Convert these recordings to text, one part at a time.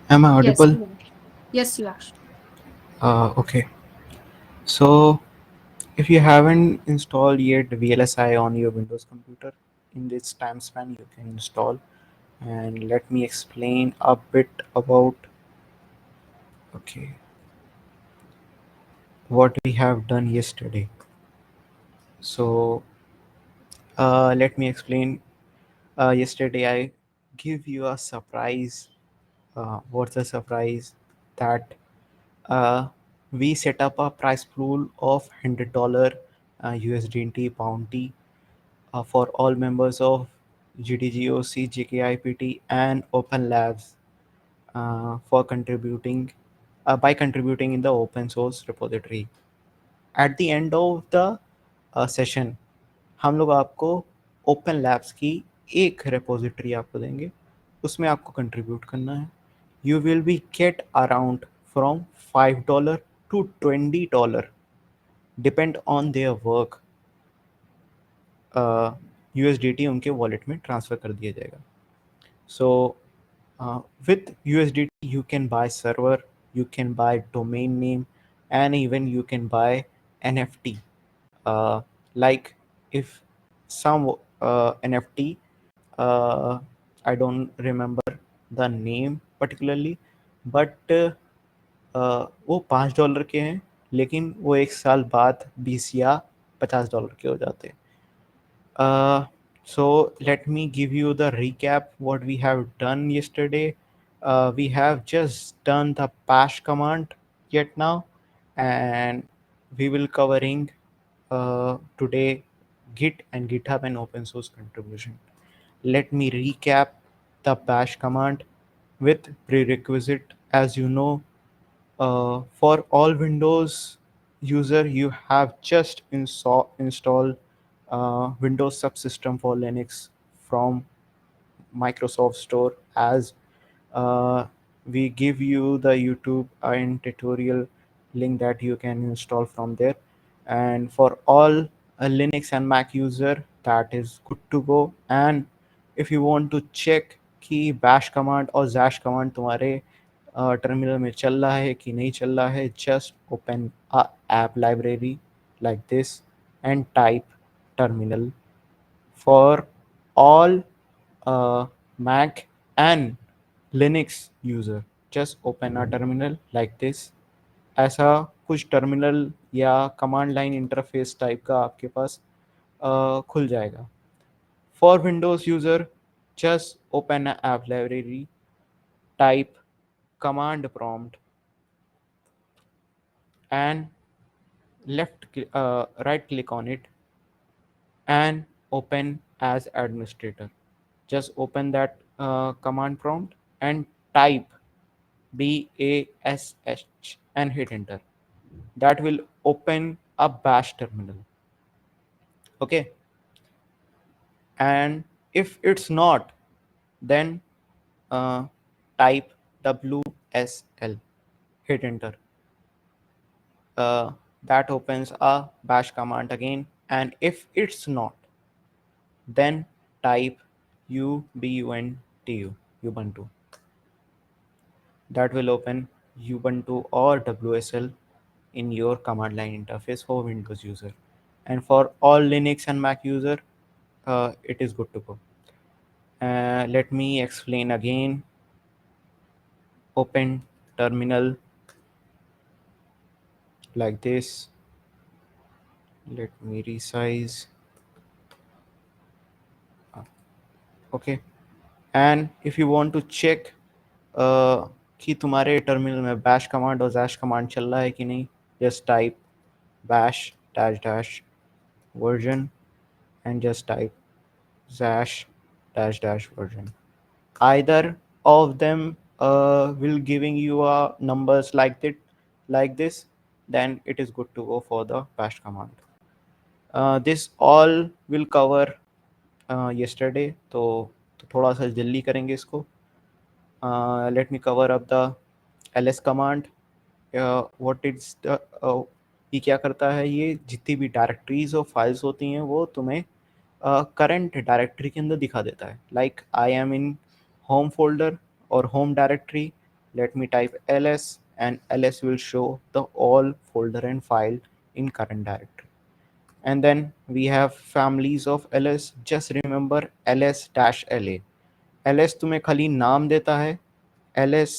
Am I Yes, audible? you are. Yes, you are. Okay. So, if you haven't installed yet VLSI on your Windows computer, in this time span you can install. And let me explain a bit about okay what we have done yesterday. So, let me explain. Yesterday I give you a surprise. What's the surprise? That uh, we set up a price pool of $100 USDT bounty for all members of GDGOC, JKIPT, and Open Labs for contributing by contributing in the open source repository. At the end of the session हम लोग आपको open labs की एक repository आपको देंगे, उसमें आपको contribute करना है. You will be get around from $5 to $20 depend on their work. USDT उनके वॉलेट में ट्रांसफ़र कर दिया जाएगा. So with USDT you can buy server, you can buy domain name, and even you can buy NFT. Like if some NFT, uh, I don't remember the name particularly, but वो $5 के हैं, लेकिन वो एक साल बाद 20 या $50 के हो जाते हैं. Uh, so let me give you the recap what we have done yesterday. We have just done the bash command yet now, and we will covering today Git and GitHub and open source contribution. Let me recap the bash command with prerequisite. As you know, for all Windows user, you have just install Windows subsystem for Linux from Microsoft Store, as uh, we give you the YouTube and tutorial link that you can install from there. And for all Linux and Mac user, that is good to go. And if you want to check कि bash command और zash command तुम्हारे terminal में चल रहा है कि नहीं चल रहा है, just open a app library like this and type terminal for all Mac and Linux user. Just open a terminal like this. ऐसा कुछ टर्मिनल या कमांड लाइन इंटरफेस टाइप का आपके पास खुल जाएगा. For Windows user, just open an app library, type command prompt, and right click on it and open as administrator. Just open that command prompt and type BASH and hit enter. That will open a bash terminal. Okay. And if it's not, then uh, type WSL, hit enter. That opens a bash command again. And if it's not, then type ubuntu, ubuntu. That will open ubuntu or WSL in your command line interface for Windows user. And for all Linux and Mac user, it is good to go. Let me explain again. Open terminal like this. Let me resize. Okay. And if you want to check कि तुम्हारे terminal में bash command और Jaish command चल रहा है कि नहीं, just type bash dash dash version and just type zash dash dash version. Either of them will giving you numbers like this, then it is good to go for the bash command. This all will cover yesterday, तो थोड़ा सा जल्दी करेंगे इसको. Let me cover up the ls command. What is the ये क्या करता है, ये जितनी भी डायरेक्टरीज और फाइल्स होती हैं वो तुम्हें करंट डायरेक्टरी के अंदर दिखा देता है. Like I am in home folder और home directory, Let me type ls, and ls will show the all folder and file in current directory. And then we have families of ls. Just remember ls dash la. ls तुम्हें खाली नाम देता है, ls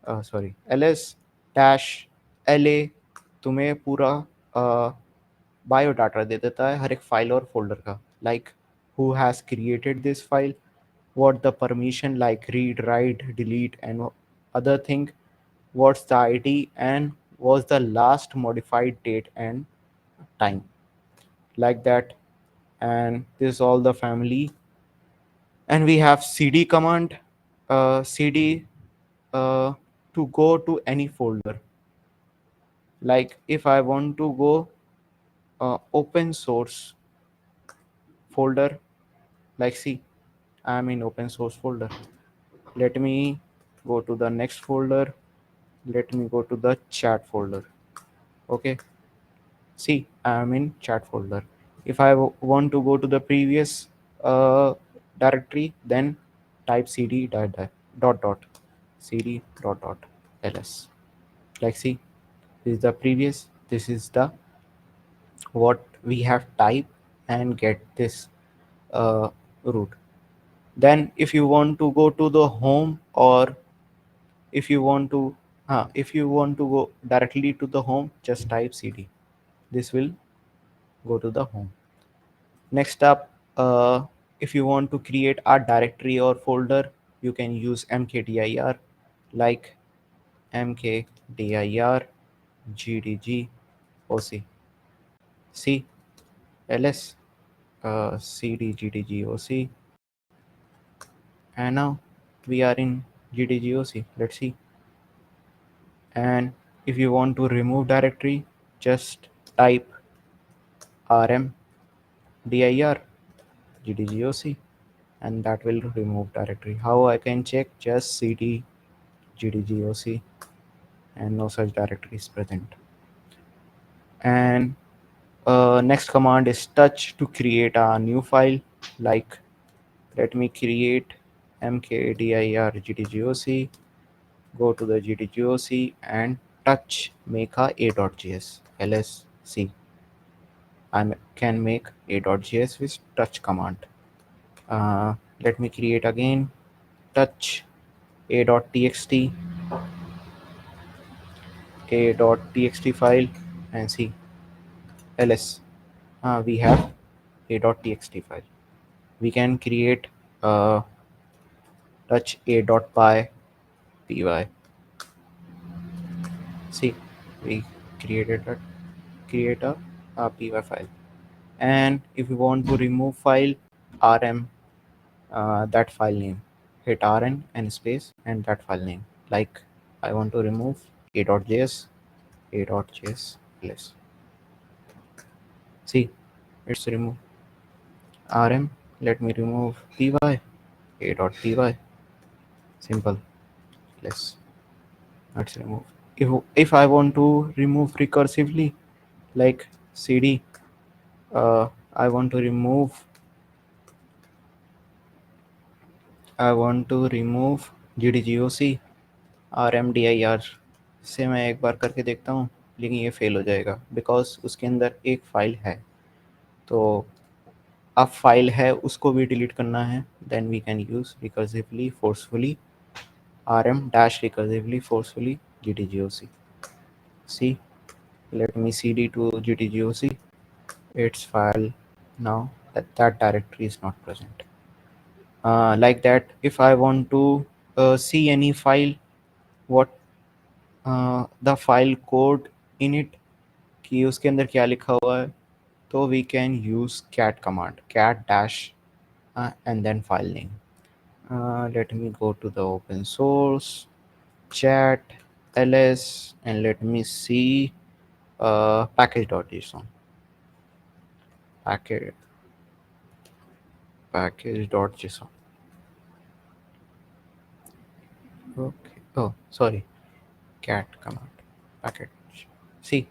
sorry ls dash la तुम्हें पूरा biodata दे देता है हर एक फाइल और फोल्डर का, like who has created this file, what the permission like read, write, delete and other thing, what's the id, and what's the last modified date and time, like that. And this is all the family. And we have cd command, cd to go to any folder. Like if I want to go open source folder, like see, I'm in open source folder. Let me go to the next folder. Let me go to the chat folder. Okay, see, I'm in chat folder. If I want to go to the previous directory, then type cd dot cd dot ls. Like see, this is the previous, this is the what we have typed, and get this root. Then if you want to go to the home, or if you want to go directly to the home, just type cd. This will go to the home. Next up, if you want to create a directory or folder, you can use mkdir, like mkdir gdg oc. See, ls cd gdg oc, and now we are in gdg oc. Let's see. And if you want to remove directory, just type rm dir gdgoc, and that will remove directory. How I can check? Just cd gdgoc, and no such directory is present. And next command is touch to create a new file. Like let me create mkdir gdgoc, go to the gdgoc and touch make a a.js. lsc, I can make a.js with touch command. Let me create again touch a.txt file, and see ls. We have a.txt file. We can create touch a.py py. See, we created a create a py file. And if you want to remove file, rm that file name, hit rn and space and that file name. Like I want to remove a.js ls. See, it's removed. Rm, let me remove py, a.py, simple, less. Let's remove. If I want to remove recursively, like cd, I want to remove gdgoc rmdir से मैं एक बार करके देखता हूँ, लेकिन ये fail हो जाएगा बिकॉज उसके अंदर एक फाइल है. तो अब फाइल है उसको भी डिलीट करना है, then we can use recursively forcefully rm dash recursively forcefully gdgoc. See, let me cd to gdgoc. Its file now that directory is not present. Like that, if I want to see any file, what the file code in it, कि उसके अंदर क्या लिखा हुआ है, तो we can use cat command, cat dash and then file name. Let me go to the open source chat ls, and let me see package.json. Package.json. Okay, oh sorry, cat command package. See,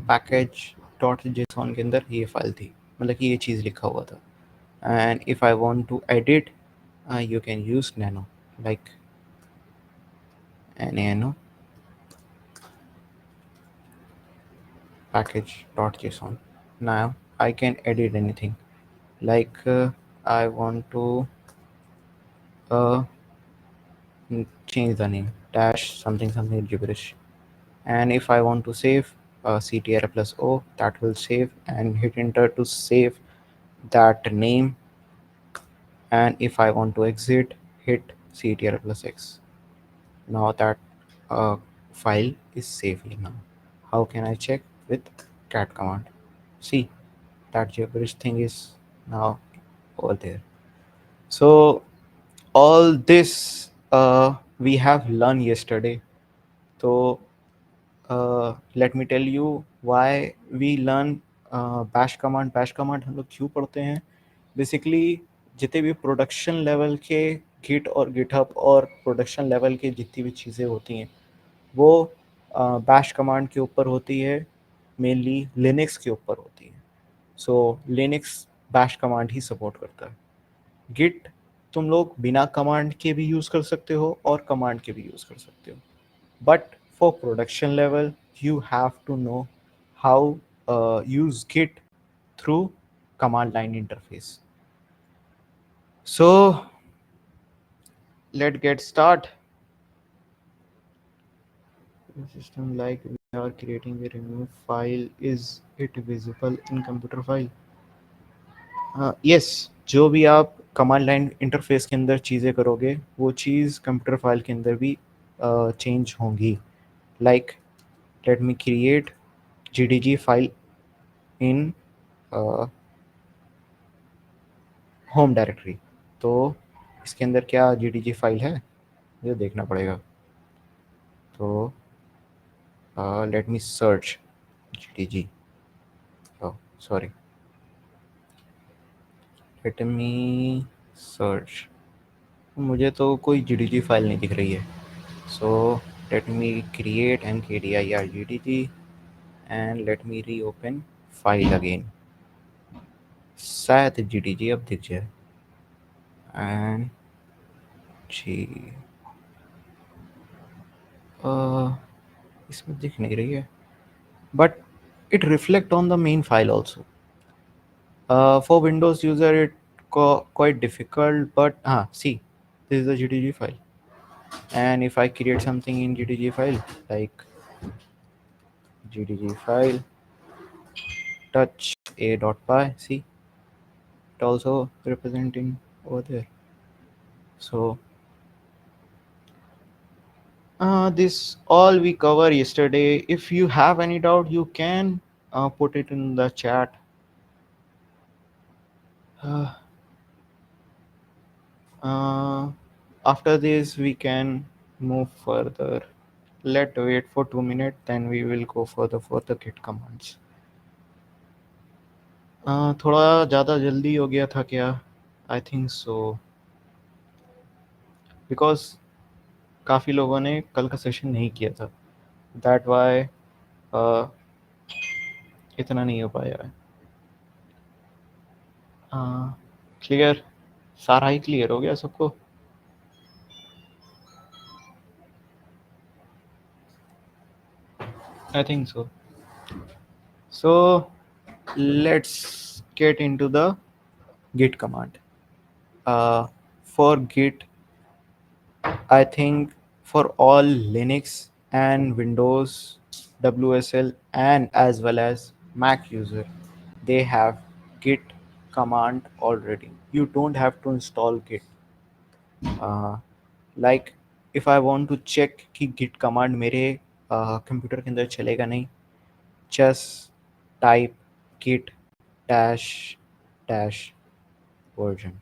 package.json के अंदर ये file थी, मतलब कि ये चीज़ लिखा हुआ था. And if I want to edit, you can use nano, like nano package.json. Now I can edit anything. Like I want to uh, change the name dash something something gibberish. And if I want to save ctr plus o, that will save, and hit enter to save that name. And if I want to exit, hit ctr plus x. Now that uh, file is saved now. How can I check? With cat command. See, that gibberish thing is now over there. So all this we have learned yesterday. So let me tell you why we learn bash command. bash command हम लोग क्यों पढ़ते हैं? Basically जितने भी production level के Git और GitHub और प्रोडक्शन लेवल की जितनी भी चीज़ें होती हैं वो बैश कमांड के ऊपर होती है, मेनली लिनक्स के ऊपर होती है. सो लिनक्स बैश कमांड ही सपोर्ट करता है. गिट तुम लोग बिना कमांड के भी यूज़ कर सकते हो और कमांड के भी यूज़ कर सकते हो. But for production level, you have to know how use Git through command line interface. So let's get start. System like we are creating a remove file. Is it visible in computer file? Yes. जो भी आप command line interface के अंदर चीज़ें करोगे वो चीज़ computer file के अंदर भी चेंज होंगी. Like late me create gdg file in home directory. तो इसके अंदर क्या gdg फाइल है मुझे देखना पड़ेगा. तो लेट मी search gdg. Sorry, let me search. मुझे तो कोई gdg फाइल नहीं दिख रही है. So let me create mkdir gdg and let me reopen file again. शायद gdg अब दिख जाए. एंड जी इसमें दिख नहीं रही है, but it reflect on the main file also. For Windows user it quite difficult, but see, this is the gdg file. And if I create something in gdg file like gdg file touch a.py, see, it also representing over there. So this all we cover yesterday. If you have any doubt, you can put it in the chat. uh, uh, After this we can move further. Let's wait for 2 minutes, then we will go further for the git commands. थोड़ा ज़्यादा जल्दी हो गया था क्या? आई think so, because काफ़ी लोगों ने कल का सेशन नहीं किया था. दैट वाई इतना नहीं हो पाया है. क्लियर? सारा ही क्लियर हो गया सबको? आई think so. So let's get into the git command. For git, I think for all Linux and Windows, WSL, and as well as Mac user, they have git command already. You don't have to install git. uh, like if I want to check कि git command मेरे computer के अंदर चलेगा नहीं, just type git dash dash version.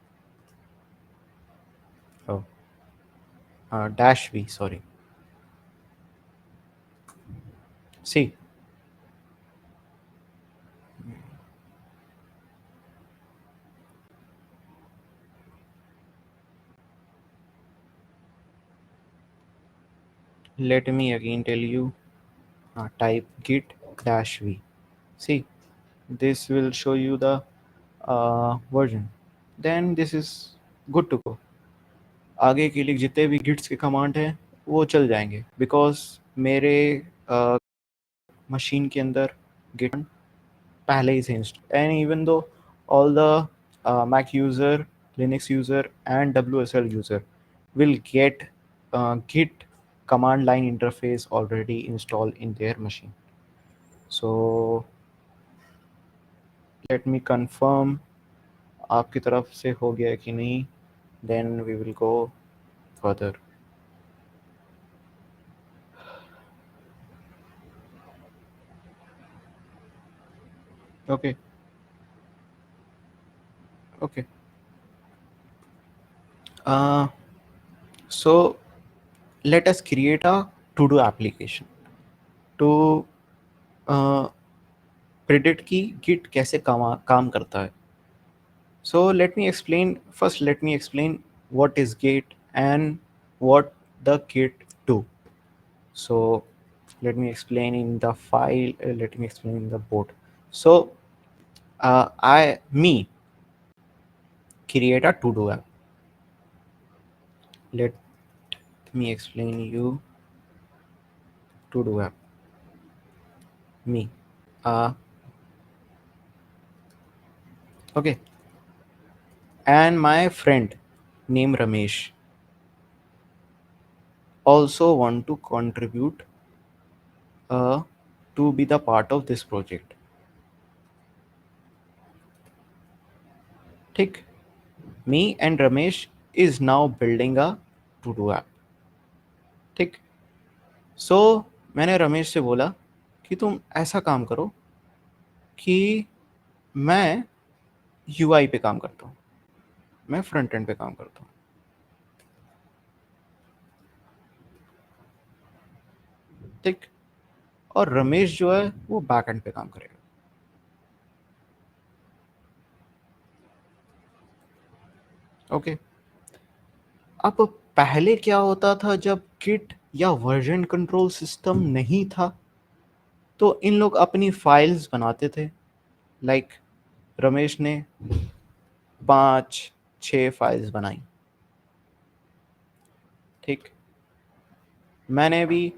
Oh, dash v, sorry. See, let me again tell you, type git dash v. See, this will show you the version. Then this is good to go. आगे के लिए जितने भी गिट्स के command हैं वो चल जाएंगे, बिकॉज मेरे मशीन के अंदर गिट पहले ही से install, and even though all the Mac user, Linux user and WSL user will get git command line interface already installed in their machine. So let me confirm आपकी तरफ से हो गया कि नहीं, then we will go further. Okay. Okay. uh, so let us create a to-do application to predict कि git कैसे काम करता है. So let me explain what is git and what the git do. So let me explain in the file, let me explain in the board. So I create a to-do app. Let me explain you to-do app. Me. Okay. And my friend named Ramesh also want to contribute to be the part of this project. ठीक. Me and Ramesh is now building a to-do app. ठीक. So मैंने रमेश से बोला कि तुम ऐसा काम करो कि मैं UI पे काम करता हूँ, मैं फ्रंट एंड पे काम करता हूँ. ठीक. और रमेश जो है वो बैक एंड पे काम करेगा. ओके. अब पहले क्या होता था, जब किट या वर्जन कंट्रोल सिस्टम नहीं था तो इन लोग अपनी फाइल्स बनाते थे. लाइक रमेश ने 5-6 फाइल्स बनाई. ठीक. मैंने भी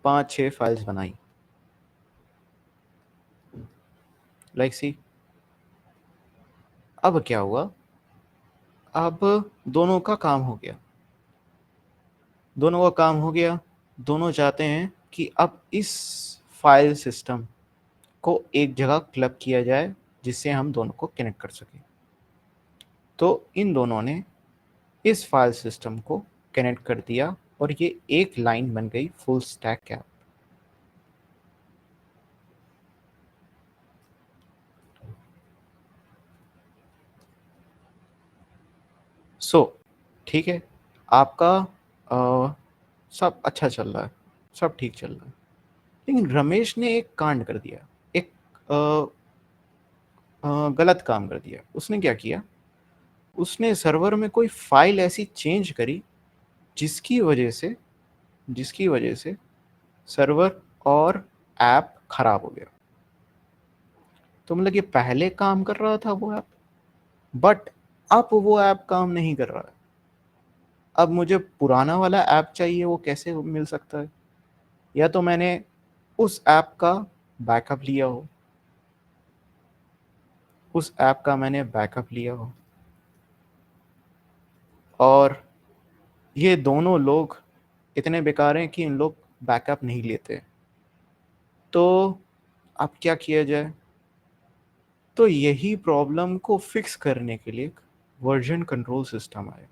5-6 फाइल्स बनाई. लाइक सी. अब क्या हुआ, अब दोनों का काम हो गया. दोनों चाहते हैं कि अब इस फाइल सिस्टम को एक जगह क्लब किया जाए जिससे हम दोनों को कनेक्ट कर सकें. तो इन दोनों ने इस फाइल सिस्टम को कनेक्ट कर दिया और ये एक लाइन बन गई फुल स्टैक ऐप. सो ठीक है, आपका सब अच्छा चल रहा है, सब ठीक चल रहा है. लेकिन रमेश ने एक कांड कर दिया, एक गलत काम कर दिया. उसने क्या किया, उसने सर्वर में कोई फाइल ऐसी चेंज करी जिसकी वजह से सर्वर और ऐप खराब हो गया. तो मतलब ये पहले काम कर रहा था वो ऐप, बट अब वो ऐप काम नहीं कर रहा है. अब मुझे पुराना वाला ऐप चाहिए, वो कैसे मिल सकता है? या तो मैंने उस ऐप का बैकअप लिया हो, और ये दोनों लोग इतने बेकार हैं कि इन लोग बैकअप नहीं लेते. तो अब क्या किया जाए? तो यही प्रॉब्लम को फिक्स करने के लिए वर्जन कंट्रोल सिस्टम आया.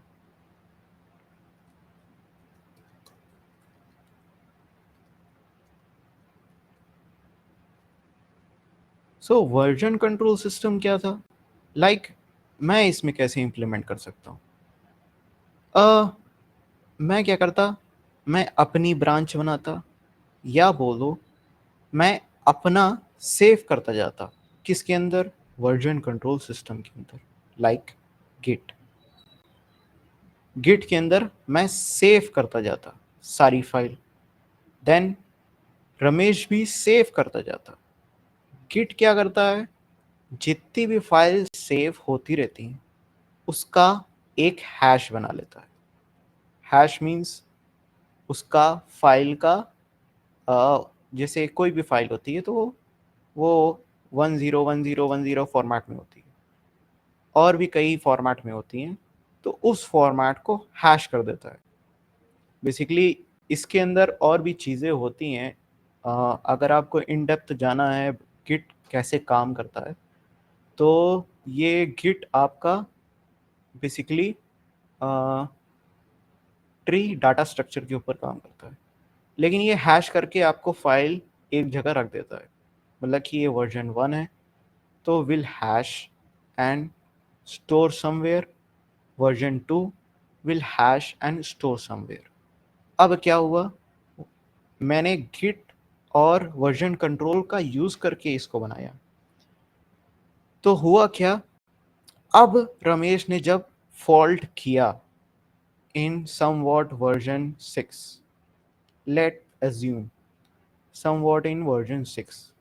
सो वर्जन कंट्रोल सिस्टम क्या था? लाइक मैं इसमें कैसे इम्प्लीमेंट कर सकता हूँ? मैं क्या करता, मैं अपनी ब्रांच बनाता, या बोलो मैं अपना सेव करता जाता. किसके अंदर? वर्जन कंट्रोल सिस्टम के अंदर. लाइक गिट के अंदर मैं सेव करता जाता सारी फाइल. देन रमेश भी सेव करता जाता. गिट क्या करता है, जितनी भी फाइल सेव होती रहती हैं उसका एक हैश बना लेता है. हैश मीन्स उसका फाइल का जैसे कोई भी फाइल होती है तो वो 101010 फॉर्मेट में होती है, और भी कई फॉर्मेट में होती हैं, तो उस फॉर्मेट को हैश कर देता है बेसिकली। इसके अंदर और भी चीज़ें होती हैं। अगर आपको इन डेप्थ जाना है गिट कैसे काम करता है, तो ये गिट आपका बेसिकली ट्री डाटा स्ट्रक्चर के ऊपर काम करता है, लेकिन ये हैश करके आपको फाइल एक जगह रख देता है। मतलब कि ये वर्जन 1 है तो will hash and store somewhere, version 2 will hash and store somewhere. अब क्या हुआ, मैंने गिट और वर्जन कंट्रोल का यूज करके इसको बनाया, तो हुआ क्या, अब रमेश ने जब फॉल्ट किया in somewhat version 6, let assume somewhat in version 6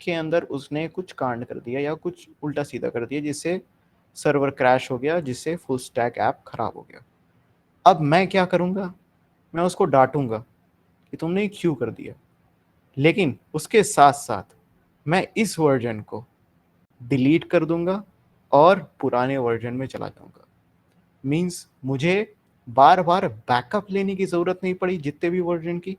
के अंदर उसने कुछ कांड कर दिया या कुछ उल्टा सीधा कर दिया जिससे सर्वर क्रैश हो गया, जिससे फुल स्टैक ऐप खराब हो गया। अब मैं क्या करूंगा, मैं उसको डांटूंगा कि तुमने क्यों कर दिया, लेकिन उसके साथ साथ मैं इस वर्जन को डिलीट कर दूंगा और पुराने वर्जन में चला जाऊंगा। मींस मुझे बार बार बैकअप लेने की ज़रूरत नहीं पड़ी, जितने भी वर्जन की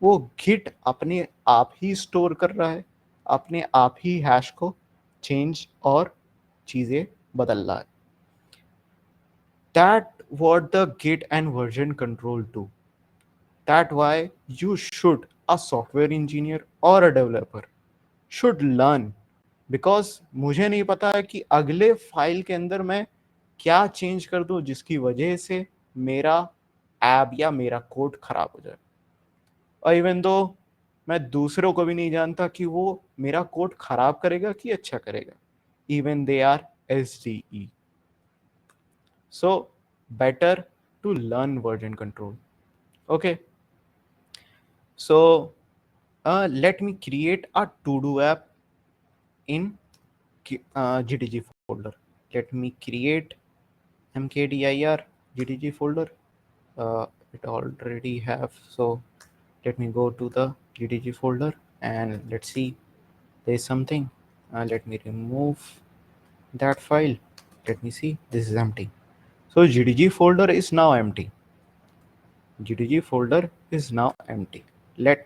वो गिट अपने आप ही स्टोर कर रहा है, अपने आप ही हैश को चेंज और चीज़ें बदल रहा है। That what the git and version control do. That why you should, a software engineer or a developer should learn, because मुझे नहीं पता है कि अगले फाइल के अंदर मैं क्या चेंज कर दूं जिसकी वजह से मेरा ऐप या मेरा कोड खराब हो जाए। और इवन दो मैं दूसरों को भी नहीं जानता कि वो मेरा कोड खराब करेगा कि अच्छा करेगा, even they are SDE। So better to learn version control. Okay, so let me create a to-do app in GTG folder. Let me create mkdir GTG folder. It already have, so let me go to the GTG folder and let's see, there's something. Let me remove that file. Let me see, this is empty. So GTG folder is now empty. GTG folder is now empty. Let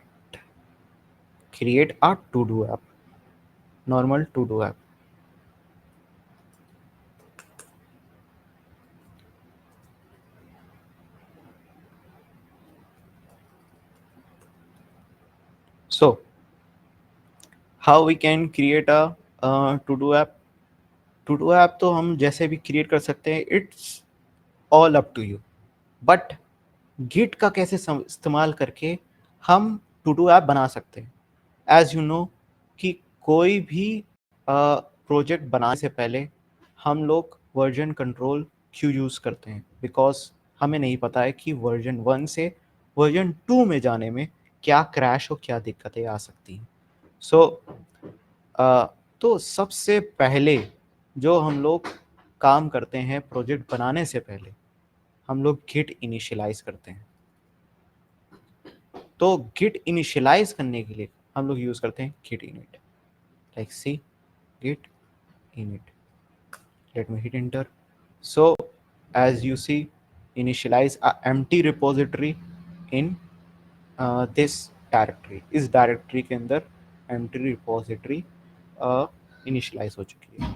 create a to-do app, normal to-do app. So how we can create a to-do app? To-do app तो हम जैसे भी create कर सकते हैं, it's all up to you. But git का कैसे इस्तेमाल करके हम टू डू ऐप बना सकते हैं। एज यू नो कि कोई भी प्रोजेक्ट बनाने से पहले हम लोग वर्जन कंट्रोल क्यों यूज़ करते हैं, बिकॉज हमें नहीं पता है कि वर्जन 1 से वर्जन 2 में जाने में क्या क्रैश हो, क्या दिक्कतें आ सकती हैं। सो तो सबसे पहले जो हम लोग काम करते हैं प्रोजेक्ट बनाने से पहले, हम लोग गिट इनिशियलाइज करते हैं। तो गिट इनिशियलाइज करने के लिए हम लोग यूज करते हैं git init, like C git init. Let me hit enter. So as you see, initialize a empty repository in this directory. इस डायरेक्टरी के अंदर empty repository इनिशियलाइज हो चुकी है।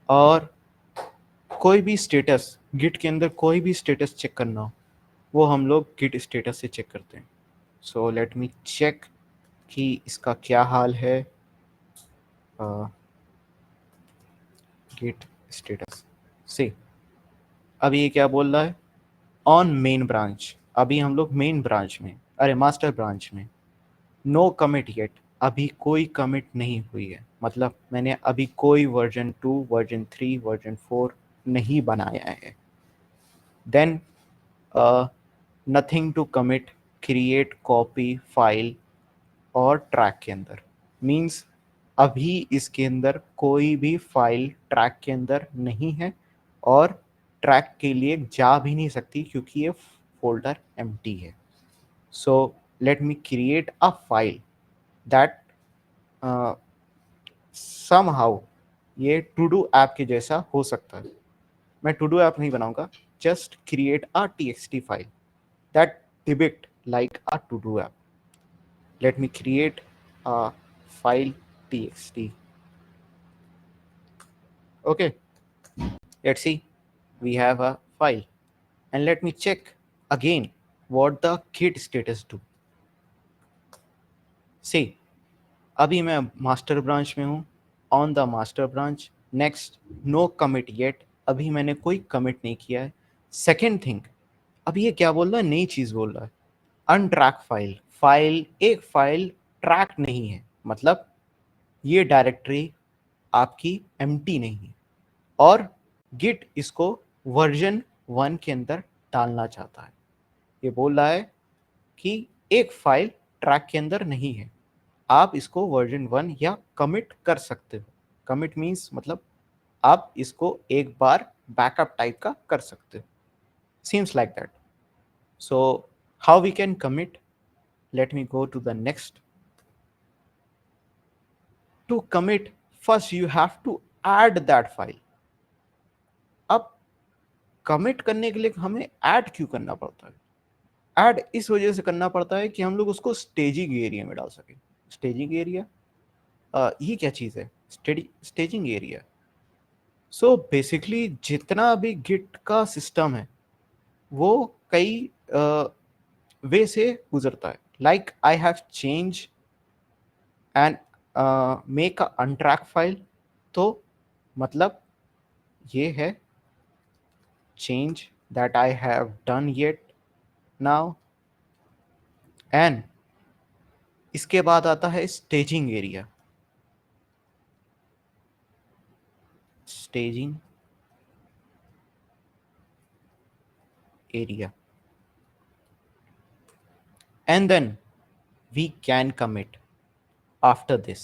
और कोई भी स्टेटस गिट के अंदर, कोई भी स्टेटस चेक करना हो, वो हम लोग गिट स्टेटस से चेक करते हैं। सो लेट मी चेक कि इसका क्या हाल है। गिट स्टेटस से अभी ये क्या बोल रहा है, ऑन मेन ब्रांच। अभी हम लोग मेन ब्रांच में, अरे मास्टर ब्रांच में, नो कमिट येट, अभी कोई कमिट नहीं हुई है। मतलब मैंने अभी कोई वर्जन 2, वर्जन 3, वर्जन 4 नहीं बनाया है। Then nothing to commit, create copy file और ट्रैक के अंदर, मीन्स अभी इसके अंदर कोई भी फाइल ट्रैक के अंदर नहीं है और ट्रैक के लिए जा भी नहीं सकती क्योंकि ये फोल्डर एम्प्टी है। So let me create a file that somehow ये टू डू ऐप के जैसा हो सकता है. मैं टू डू ऐप नहीं बनाऊंगा, just create a txt file that depict like a to do app. Let me create a file txt. Okay, let's see, we have a file, and let me check again what the git status do. See, अभी मैं master branch में हूँ, on the master branch. Next, no commit yet, अभी मैंने कोई commit नहीं किया है. सेकेंड थिंग, अभी ये क्या बोल रहा है, नई चीज बोल रहा है, अनट्रैक फाइल. फाइल, एक फाइल ट्रैक नहीं है, मतलब ये डायरेक्टरी आपकी एम्प्टी नहीं है, और गिट इसको वर्जन 1 के अंदर डालना चाहता है. ये बोल रहा है कि एक फाइल ट्रैक के अंदर नहीं है, आप इसको वर्जन 1 या कमिट कर सकते हो. कमिट मीन्स मतलब आप इसको एक बार बैकअप टाइप का कर सकते हो. Seems like that. So how we can commit? Let me go to the next. To commit, first you have to add that file. अब कमिट करने के लिए हमें ऐड क्यों करना पड़ता है? ऐड इस वजह से करना पड़ता है कि हम लोग उसको स्टेजिंग एरिया में डाल सकें. स्टेजिंग एरिया, ये क्या चीज़ है? Staging area. सो बेसिकली जितना भी गिट का सिस्टम है वो कई वे से गुजरता है. Like I have change and make a untrack file. तो मतलब ये है change that I have done yet now. And इसके बाद आता है staging area. Staging area, and then we can commit after this.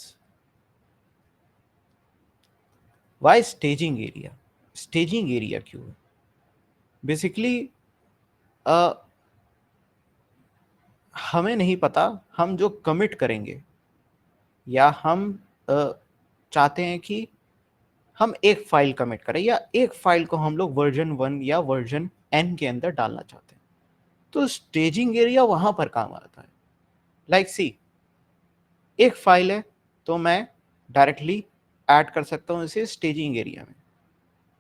Why staging area? Staging area क्यों है? बेसिकली हमें नहीं पता हम जो कमिट करेंगे, या हम चाहते हैं कि हम एक फाइल कमिट करें, या एक फाइल को हम लोग वर्जन 1 या वर्जन n के अंदर डालना चाहते हैं. तो स्टेजिंग एरिया वहां पर काम आता है. लाइक सी, एक फाइल है तो मैं डायरेक्टली ऐड कर सकता हूं इसे स्टेजिंग एरिया में,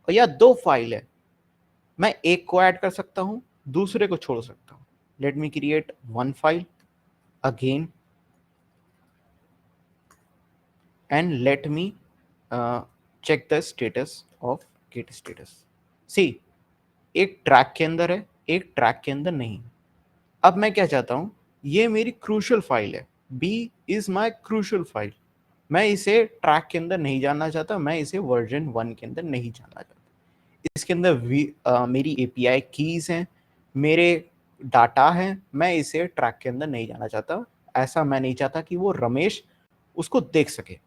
और या दो फाइल है, मैं एक को ऐड कर सकता हूं, दूसरे को छोड़ सकता हूं. Let me create one file again, and let me check the status of git status. See, एक ट्रैक के अंदर है, एक ट्रैक के अंदर नहीं. अब मैं क्या चाहता हूं, ये मेरी क्रूशल फाइल है, B is my crucial file. मैं इसे ट्रैक के अंदर नहीं जानना चाहता, मैं इसे वर्जन 1 के अंदर नहीं जानना चाहता. इसके अंदर मेरी एपीआई कीज हैं, मेरे डाटा है, मैं इसे ट्रैक के अंदर नहीं जाना चाहता. ऐसा मैं नहीं चाहता कि वो रमेश उसको देख सके.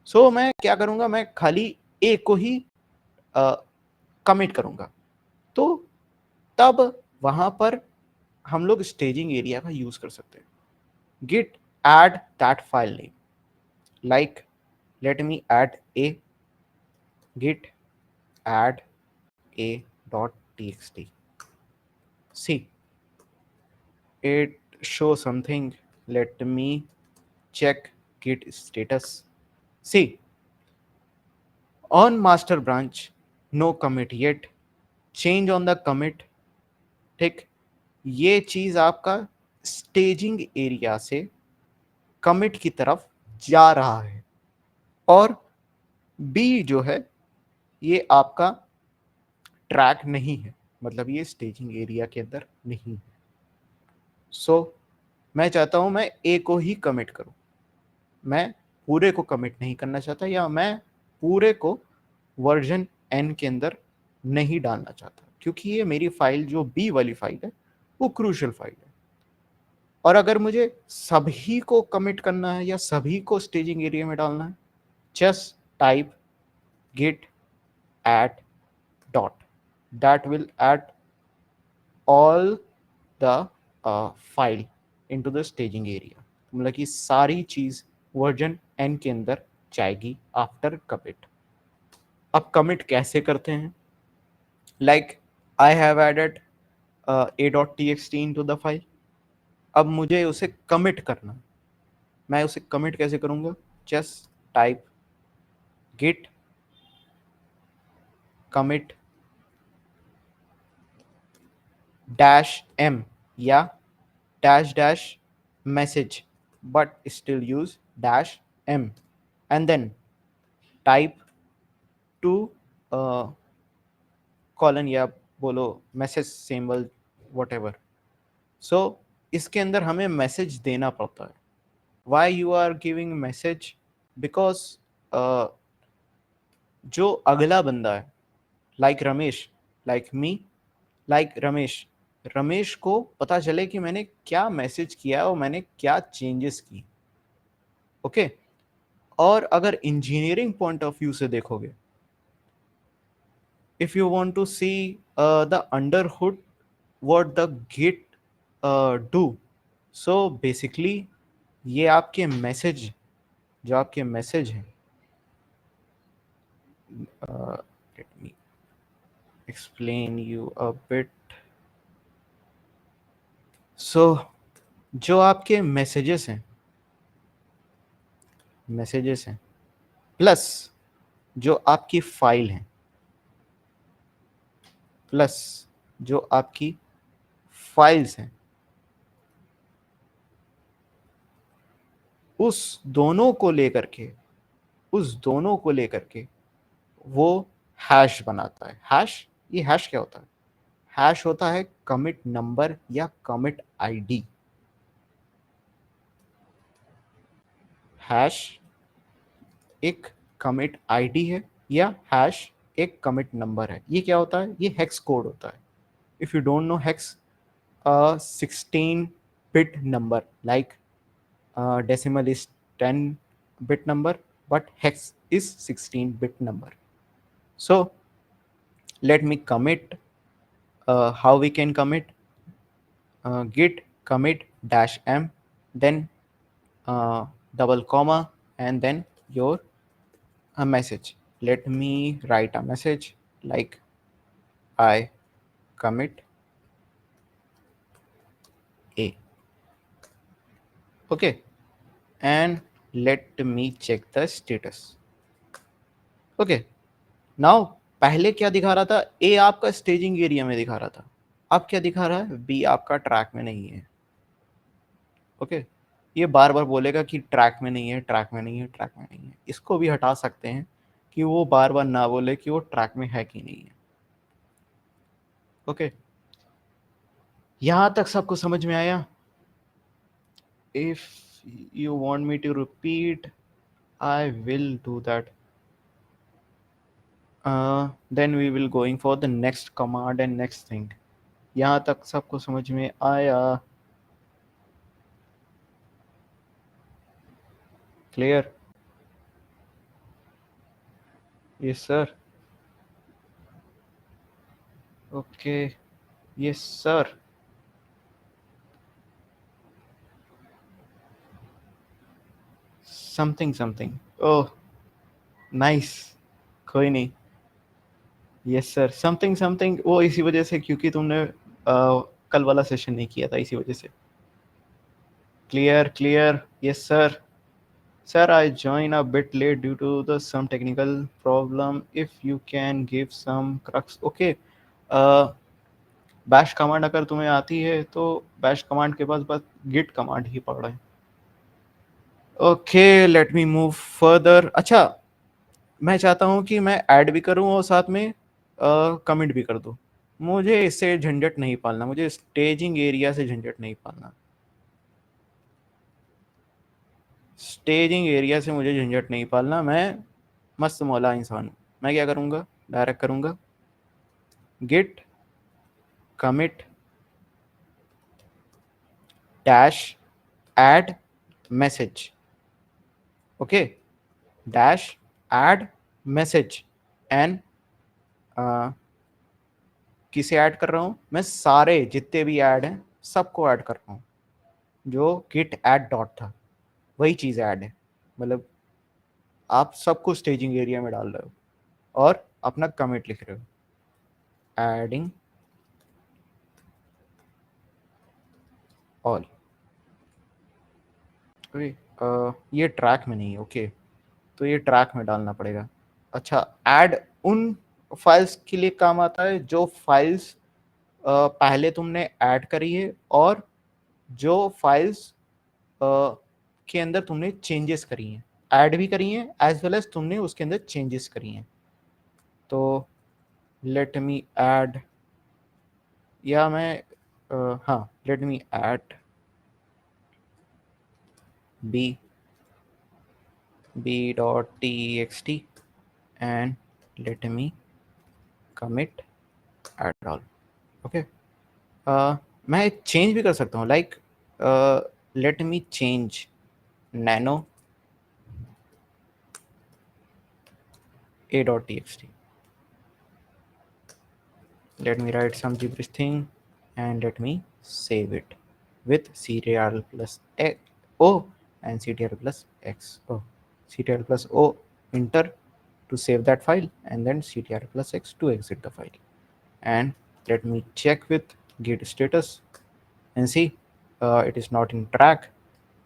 सो मैं क्या करूंगा, मैं खाली ए को ही कमिट करूंगा. तो तब वहां पर हम लोग स्टेजिंग एरिया का यूज कर सकते हैं. Git add that file name, like let me add a git add a dot txt. See, it show something. Let me check git status. See, on master branch, no commit yet, change on the commit. ठीक, ये चीज आपका staging area से commit की तरफ जा रहा है. और बी जो है ये आपका ट्रैक नहीं है, मतलब ये स्टेजिंग एरिया के अंदर नहीं है. सो मैं चाहता हूं मैं ए को ही कमिट करूं, मैं पूरे को कमिट नहीं करना चाहता, या मैं पूरे को वर्जन एन के अंदर नहीं डालना चाहता, क्योंकि ये मेरी फाइल जो बी वाली फाइल है वो क्रूशल फाइल है. और अगर मुझे सभी को कमिट करना है या सभी को स्टेजिंग एरिया में डालना है, just type git add dot, that will add all the file into the staging area, मतलब कि सारी चीज वर्जन n के अंदर जाएगी आफ्टर कमिट। अब कमिट कैसे करते हैं? Like I have added a.txt into the file, अब मुझे उसे कमिट करना है। मैं उसे कमिट कैसे करूंगा? Just type git commit -m या -message, but still use -m, and then type to colon या बोलो मैसेज सिंबल whatever. So इसके अंदर हमें मैसेज देना पड़ता है। Why you are giving message? Because जो अगला बंदा है, like Ramesh, like me, like Ramesh, Ramesh को पता चले कि मैंने क्या मैसेज किया और मैंने क्या चेंजेस की। ओके और अगर इंजीनियरिंग पॉइंट ऑफ व्यू से देखोगे, if you want to see the under hood what the git do, so basically ये आपके मैसेज, जो आपके मैसेज हैं, let me explain you a bit. So जो आपके मैसेजेस हैं प्लस जो आपकी फाइल है, प्लस जो आपकी फाइल्स हैं, उस दोनों को लेकर के वो हैश बनाता है। ये हैश क्या होता है? हैश होता है कमिट नंबर या कमिट आईडी। हैश एक कमिट आईडी है या हैश एक कमिट नंबर है। ये क्या होता है? ये हेक्स कोड होता है। If you don't know hex, 16 bit number, like decimal is 10 bit number, but hex is 16 bit number. So let me commit. How we can commit? Git commit -m, then double comma, and then your message. Let me write a message like I commit a. Okay, and let me check the status. Okay, now पहले क्या दिखा रहा था? ए आपका staging area में दिखा रहा था। अब क्या दिखा रहा है? बी आपका ट्रैक में नहीं है। ओके ये बार बार बोलेगा कि ट्रैक में नहीं है, ट्रैक में नहीं है, ट्रैक में नहीं है। इसको भी हटा सकते हैं कि वो बार बार ना बोले कि वो ट्रैक में है कि नहीं है। ओके यहां तक सबको समझ में आया? If you want me to repeat, I will do that. Then we will going for the next command and next thing. यहाँ तक सबको समझ में आया? Clear? Yes sir. Okay. Yes sir. Something. Oh nice. कोई नहीं. Yes sir. Something वो इसी वजह से, क्योंकि तुमने कल वाला सेशन नहीं किया था, इसी वजह से. Clear. Yes sir. Sir, I joined a bit late due to some technical problem. If you can give some crux. Okay. Bash command अगर तुम्हें आती है तो बैश कमांड के बाद बस गिट कमांड ही पढ़ रहे हैं. Okay let me move further. अच्छा मैं चाहता हूँ कि मैं ऐड भी करूँ और साथ में कमेंट भी कर दूँ. मुझे इससे झंझट नहीं पालना, मुझे स्टेजिंग एरिया से झंझट नहीं पालना. स्टेजिंग एरिया से मुझे झंझट नहीं पालना. मैं मस्त मौला इंसान हूँ. मैं क्या करूँगा? डायरेक्ट करूँगा git commit dash add message. Okay dash add message and किसे ऐड कर रहा हूँ? मैं सारे जितने भी ऐड हैं सबको ऐड कर रहा हूँ. जो git add डॉट था वही चीज़ ऐड है, मतलब आप सब कुछ स्टेजिंग एरिया में डाल रहे हो और अपना कमिट लिख रहे हो, एडिंग ऑल। ये ट्रैक में नहीं है, ओके, तो ये ट्रैक में डालना पड़ेगा। अच्छा, ऐड उन फाइल्स के लिए काम आता है जो फाइल्स पहले तुमने ऐड करी है और जो फाइल्स के अंदर तुमने चेंजेस करी हैं, ऐड भी करी हैं एज वेल एज तुमने उसके अंदर चेंजेस करी हैं। तो लेट मी ऐड, या मैं हाँ, let me add b.txt and let me commit add all, okay. मैं चेंज भी कर सकता हूँ, like late me change nano a.txt, let me write some gibberish thing and let me save it with ctr plus o and ctr plus x, oh, ctr plus o enter to save that file and then ctr plus x to exit the file. And let me check with git status and see it is not in track.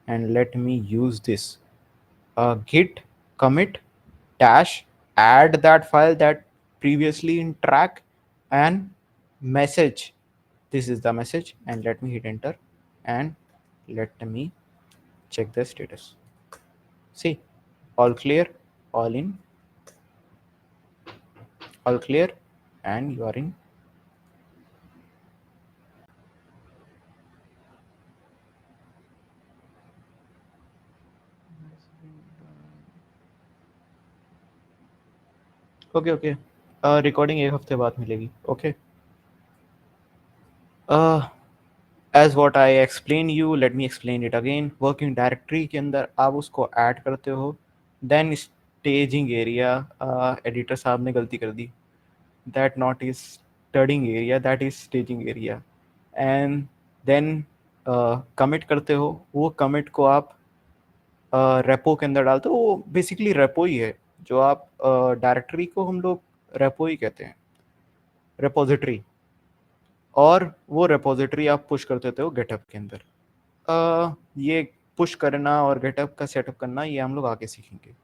And let me use this git commit dash add that file that previously in track and message, this is the message, and let me hit enter and let me check the status. See, all clear, all in, all clear, and you are in. Okay okay, recording एक हफ्ते बाद मिलेगी, okay. As what I explain you, let me explain it again. Working directory के अंदर आप उसको add करते हो, देन स्टेजिंग एरिया, एडिटर साहब ने गलती कर दी, that not is studying area, that is staging area. And then commit करते हो, वो कमिट को आप रेपो के अंदर डालते हो, वो बेसिकली रेपो ही है, जो आप डायरेक्टरी को हम लोग रेपो ही कहते हैं, रेपोजिटरी। और वो रेपोजिटरी आप पुश कर देते हो गेटअप के अंदर। ये पुश करना और गेटअप का सेटअप करना ये हम लोग आगे सीखेंगे,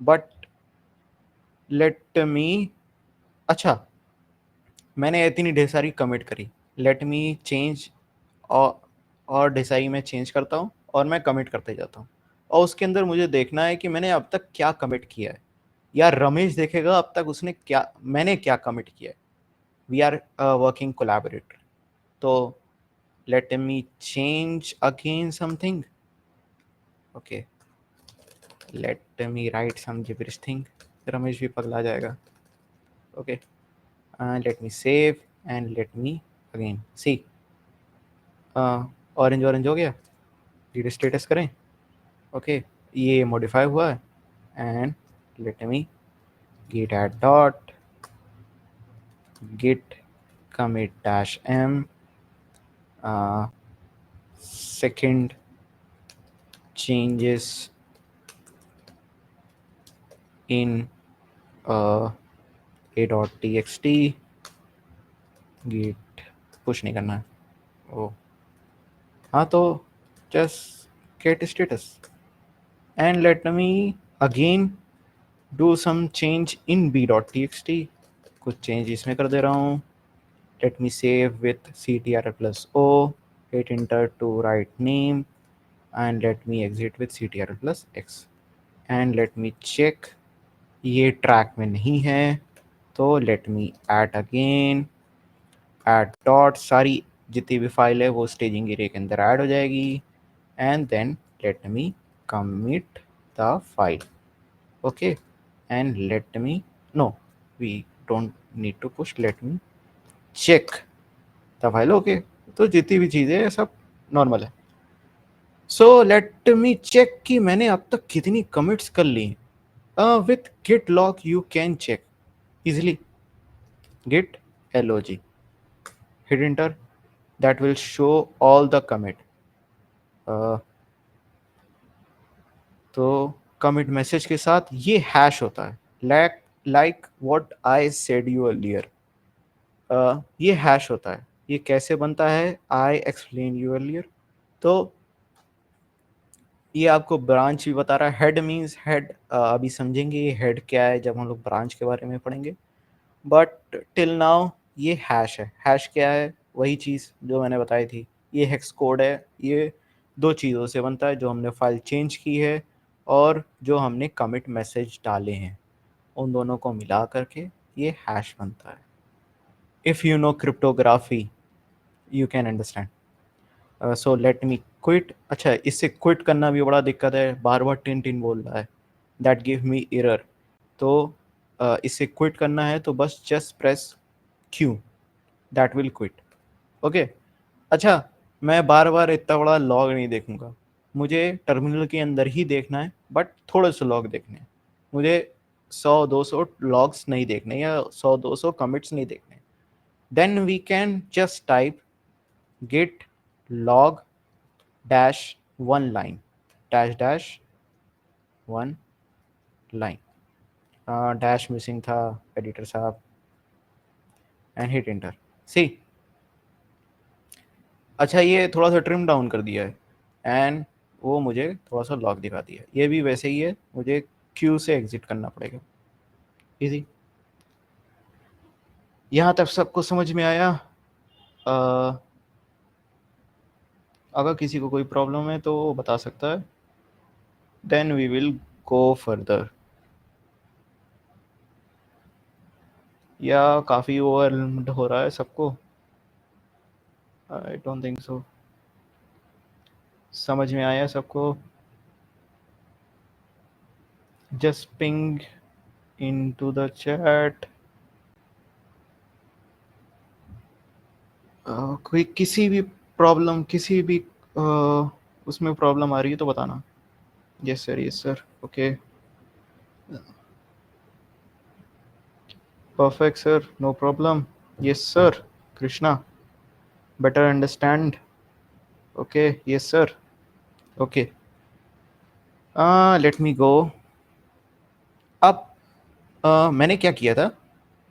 बट लेट मी, अच्छा, मैंने इतनी ढेर सारी कमिट करी, लेट मी चेंज, और ढेर सारी मैं चेंज करता हूँ और मैं कमिट करते जाता हूँ, और उसके अंदर मुझे देखना है कि मैंने अब तक क्या कमिट किया है, या रमेश देखेगा अब तक उसने क्या, मैंने क्या कमिट किया है। We are working collaborator. तो let me change again something, okay, let me write some gibberish thing, Ramesh भी पगला जाएगा, okay, let me save and let me again see, orange orange हो गया, git स्टेटस करें, okay, ये मॉडिफाई हुआ है, and let me git add dot git commit dash m second changes in a.txt git push नहीं करना है, ओ हाँ, तो just get status and let me again do some change in b.txt, कुछ चेंज इसमें कर दे रहा हूँ, let me save with ctr plus o, hit enter to write name and let me exit with ctr plus x and let me check, ये track में नहीं है, तो let me add again, add dot, सारी जितनी भी file है वो स्टेजिंग एरिया के अंदर ऐड हो जाएगी, and then let me commit the file, okay, and let me, no, we don't need to push, let me check the file, okay, तो जितनी भी चीज़ें हैं सब नॉर्मल है। सो लेट मी चेक कि मैंने अब तक कितनी कमिट्स कर ली। With git log you can check easily, git log, hit enter, that will show all the commit, तो कमिट मैसेज के साथ ये हैश होता है, like what I said you earlier. ये हैश होता है। ये कैसे बनता है, आई एक्सप्लेन यू अर्लियर। तो ये आपको ब्रांच भी बता रहा है। हेड मीन्स हेड, अभी समझेंगे ये हेड क्या है जब हम लोग ब्रांच के बारे में पढ़ेंगे, बट टिल नाउ ये हैश है। हैश क्या है, वही चीज़ जो मैंने बताई थी। ये हेक्स कोड है। ये दो चीज़ों से बनता है, जो हमने फाइल चेंज की है और जो हमने कमिट मैसेज डाले हैं, उन दोनों को मिला करके ये हैश बनता है। If you know cryptography you can understand. So let me quit. अच्छा, इससे क्विट करना भी बड़ा दिक्कत है, बार बार टिन टिन बोल रहा है, दैट गिव मी एरर। तो इससे क्विट करना है तो बस just press Q, that will quit. Okay. अच्छा, मैं बार बार इतना बड़ा लॉग नहीं देखूंगा, मुझे टर्मिनल के अंदर ही देखना है, बट थोड़े से लॉग देखने हैं। मुझे 100-200 लॉग्स नहीं देखने, या 100-200 कमिट्स नहीं देखने। Then we can just type git log dash one line dash one line, dash missing था एडिटर साहब, एंड हिट एंटर। सी, अच्छा ये थोड़ा सा ट्रिम डाउन कर दिया है, एंड वो मुझे थोड़ा सा लॉग दिखा दिया। ये भी वैसे ही है, मुझे क्यू से एग्जिट करना पड़ेगा। इजी। यहाँ तक सबको समझ में आया? अगर किसी को कोई प्रॉब्लम है तो वो बता सकता है, then we will go further. या काफ़ी ओवरवेल्म्ड हो रहा है सबको? I don't think so. समझ में आया सबको? Just ping into the chat. कोई किसी भी प्रॉब्लम, किसी भी उसमें प्रॉब्लम आ रही है तो बताना। Yes sir, yes sir, okay, perfect sir, no problem. Yes sir Krishna, better understand. Okay, yes sir, okay. Let me go. अब मैंने क्या किया था,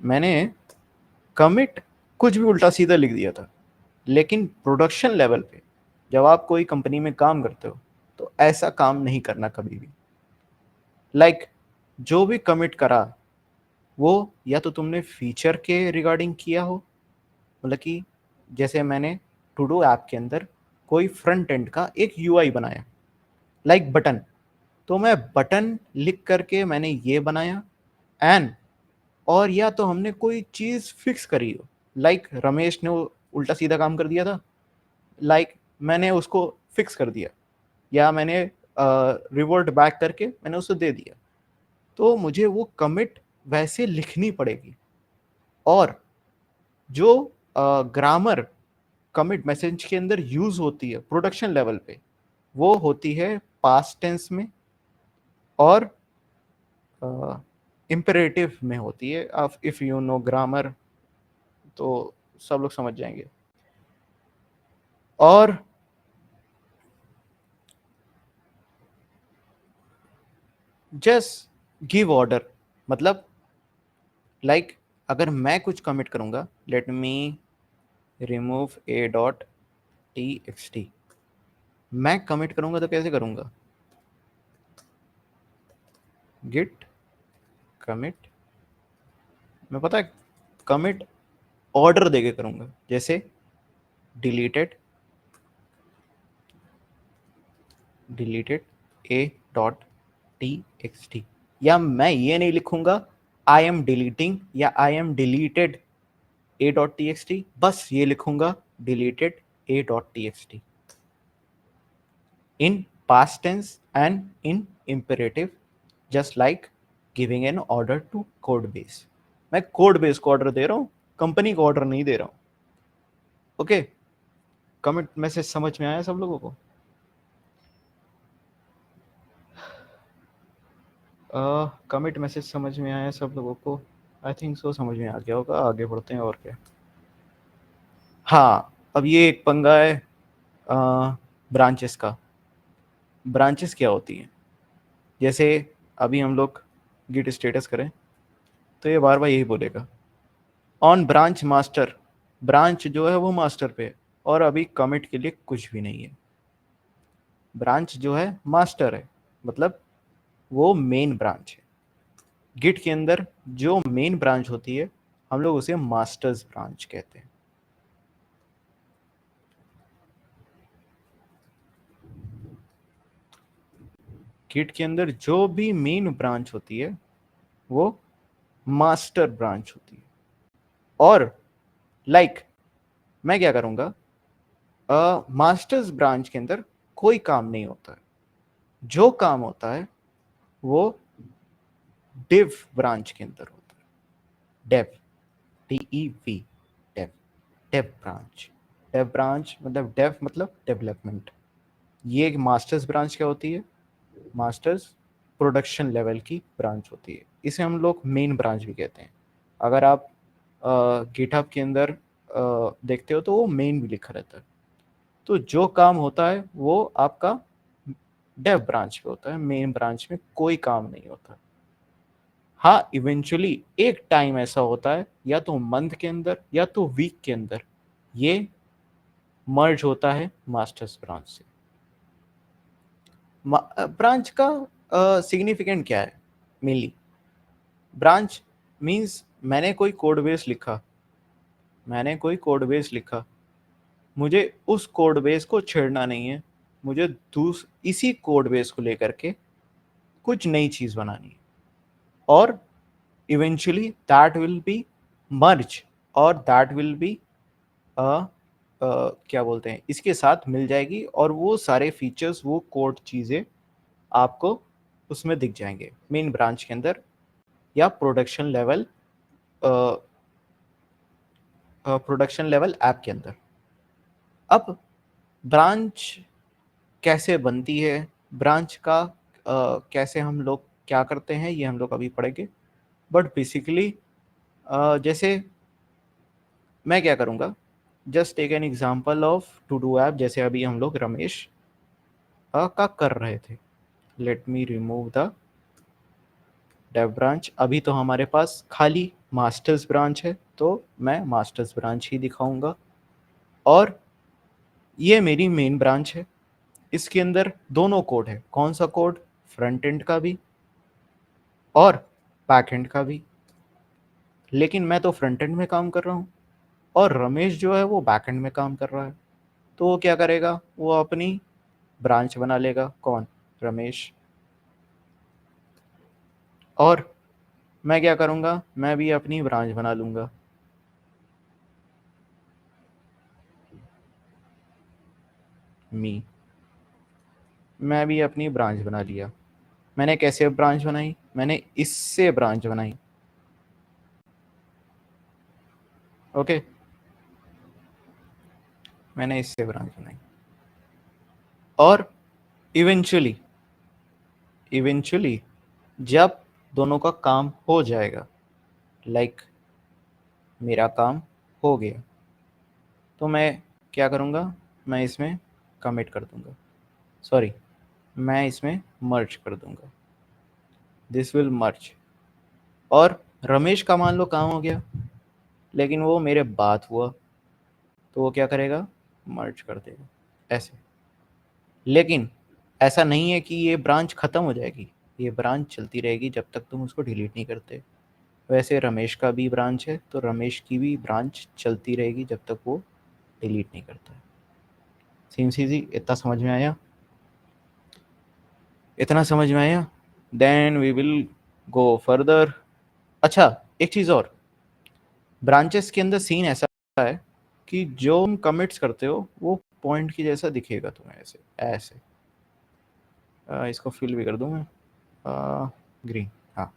मैंने कमिट कुछ भी उल्टा सीधा लिख दिया था, लेकिन प्रोडक्शन लेवल पे जब आप कोई कंपनी में काम करते हो तो ऐसा काम नहीं करना कभी भी। लाइक जो भी कमिट करा वो या तो तुमने फीचर के रिगार्डिंग किया हो, मतलब कि जैसे मैंने टू डू ऐप के अंदर कोई फ्रंट एंड का एक यूआई बनाया, लाइक बटन, तो मैं बटन लिख करके मैंने ये बनाया। एंड और या तो हमने कोई चीज़ फिक्स करी हो, लाइक रमेश ने उल्टा सीधा काम कर दिया था, लाइक मैंने उसको फिक्स कर दिया, या मैंने रिवर्ट बैक करके मैंने उसे दे दिया, तो मुझे वो कमिट वैसे लिखनी पड़ेगी। और जो ग्रामर कमिट मैसेज के अंदर यूज होती है प्रोडक्शन लेवल पे, वो होती है पास्ट टेंस में और इम्पेरेटिव में होती है। अब इफ यू नो ग्रामर तो सब लोग समझ जाएंगे। और जस्ट गिव ऑर्डर, मतलब लाइक अगर मैं कुछ कमिट करूंगा, लेट मी रिमूव ए डॉट टी एक्स टी, मैं कमिट करूंगा तो कैसे करूंगा, गिट कमिट, मैं पता है कमिट ऑर्डर देके करूंगा, जैसे डिलीटेड डिलीटेड ए डॉट टी एक्स टी, या मैं ये नहीं लिखूंगा आई एम डिलीटिंग या I am deleted A dot T x T, बस ये लिखूंगा deleted A dot T x T in past tense and in imperative, just like giving an order to code base। मैं code base को order दे रहा हूँ, company को order नहीं दे रहा हूँ। ओके, कमिट मैसेज समझ में आया सब लोगों को? कमिट मैसेज समझ में आया सब लोगों को? आई थिंक सो समझ में आ गया होगा। आगे बढ़ते हैं और क्या। हाँ, अब ये एक पंगा है ब्रांचेस का। ब्रांचेस क्या होती हैं? जैसे अभी हम लोग गिट स्टेटस करें तो ये बार बार यही बोलेगा ऑन ब्रांच मास्टर, ब्रांच जो है वो मास्टर पे है और अभी कमिट के लिए कुछ भी नहीं है। ब्रांच जो है मास्टर है, मतलब वो मेन ब्रांच है। गिट के अंदर जो मेन ब्रांच होती है हम लोग उसे मास्टर्स ब्रांच कहते हैं। गिट के अंदर जो भी मेन ब्रांच होती है वो मास्टर ब्रांच होती है। और मैं क्या करूंगा, मास्टर्स ब्रांच के अंदर कोई काम नहीं होता है। जो काम होता है वो डिव ब्रांच के अंदर होता है। Dev, DEV, dev, dev branch. Dev branch मतलब डेव मतलब डेवलपमेंट। ये एक मास्टर्स ब्रांच क्या होती है? मास्टर्स प्रोडक्शन लेवल की ब्रांच होती है। इसे हम लोग मेन ब्रांच भी कहते हैं। अगर आप गिटहब के अंदर देखते हो तो वो मेन भी लिखा रहता है। तो जो काम होता है वो आपका डेव ब्रांच पे होता है, मेन ब्रांच में कोई काम नहीं होता। हाँ, इवेंचुअली एक टाइम ऐसा होता है या तो मंथ के अंदर या तो वीक के अंदर ये मर्ज होता है मास्टर्स ब्रांच से। ब्रांच का सिग्निफिकेंट क्या है? मेनली ब्रांच मीन्स मैंने कोई कोड बेस लिखा, मुझे उस कोड बेस को छेड़ना नहीं है, मुझे इसी कोड बेस को लेकर के कुछ नई चीज़ बनानी है और इवेंचुअली दैट विल बी मर्ज और दैट विल बी क्या बोलते हैं, इसके साथ मिल जाएगी और वो सारे फीचर्स, वो कोड चीज़ें आपको उसमें दिख जाएंगे मेन ब्रांच के अंदर या प्रोडक्शन लेवल ऐप के अंदर। अब ब्रांच कैसे बनती है, ब्रांच का कैसे हम लोग क्या करते हैं, ये हम लोग अभी पढ़ेंगे। बट बेसिकली जैसे मैं क्या करूँगा, just take an example of to do app. जैसे अभी हम लोग रमेश का कर रहे थे। Let me remove the dev branch. अभी तो हमारे पास खाली मास्टर्स ब्रांच है तो मैं मास्टर्स ब्रांच ही दिखाऊंगा और ये मेरी मेन ब्रांच है। इसके अंदर दोनों कोड है। कौन सा कोड? फ्रंट एंड का भी और बैक एंड का भी। लेकिन मैं तो फ्रंट एंड में काम कर रहा हूँ और रमेश जो है वो बैक एंड में काम कर रहा है। तो वो क्या करेगा, वो अपनी ब्रांच बना लेगा। कौन? रमेश। और मैं क्या करूँगा, मैं भी अपनी ब्रांच बना लूँगा। मी, मैं भी अपनी ब्रांच बना लिया। मैंने कैसे ब्रांच बनाई? मैंने इससे ब्रांच बनाई। ओके, मैंने इससे ब्रांच बनाई और इवेंचुअली इवेंचुअली जब दोनों का काम हो जाएगा, लाइक मेरा काम हो गया, तो मैं क्या करूँगा, मैं इसमें कमिट कर दूँगा, सॉरी मैं इसमें मर्ज कर दूँगा। दिस विल मर्ज। और रमेश का मान लो काम हो गया लेकिन वो मेरे बाद हुआ, तो वो क्या करेगा, मर्ज कर देगा ऐसे। लेकिन ऐसा नहीं है कि ये ब्रांच ख़त्म हो जाएगी, ये ब्रांच चलती रहेगी जब तक तुम उसको डिलीट नहीं करते। वैसे रमेश का भी ब्रांच है तो रमेश की भी ब्रांच चलती रहेगी जब तक वो डिलीट नहीं करता है। सेम चीज़ ही, इतना समझ में आया? इतना समझ में आया? Then we will go further. अच्छा, एक चीज़ और, ब्रांचेस के अंदर सीन ऐसा है कि जो तुम कमिट्स करते हो वो पॉइंट की जैसा दिखेगा तुम्हें, ऐसे ऐसे। इसको फिल भी कर दूँ मैं, ग्रीन। हाँ,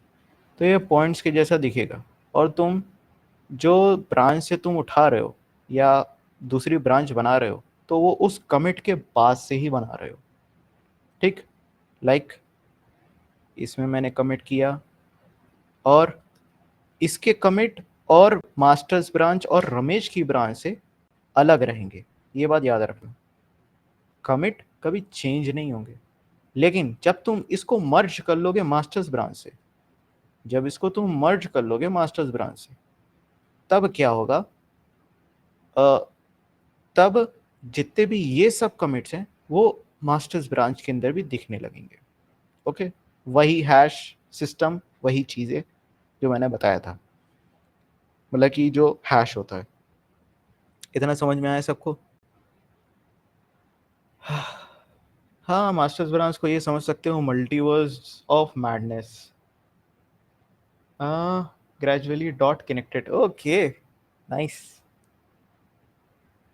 तो ये पॉइंट्स के जैसा दिखेगा और तुम जो ब्रांच से तुम उठा रहे हो या दूसरी ब्रांच बना रहे हो तो वो उस कमिट के बाद से ही बना रहे हो। ठीक, लाइक इसमें मैंने कमिट किया और इसके कमिट और मास्टर्स ब्रांच और रमेश की ब्रांच से अलग रहेंगे। ये बात याद रखना, कमिट कभी चेंज नहीं होंगे। लेकिन जब तुम इसको मर्ज कर लोगे मास्टर्स ब्रांच से, जब इसको तुम मर्ज कर लोगे मास्टर्स ब्रांच से, तब क्या होगा, तब जितने भी ये सब कमिट्स हैं वो मास्टर्स ब्रांच के अंदर भी दिखने लगेंगे। ओके, वही हैश सिस्टम, वही चीजें जो मैंने बताया था, मतलब कि जो हैश होता है। इतना समझ में आया सबको? हाँ, मास्टर्स ब्रांच को ये समझ सकते हो multiverse of madness. Gradually dot connected, okay, nice,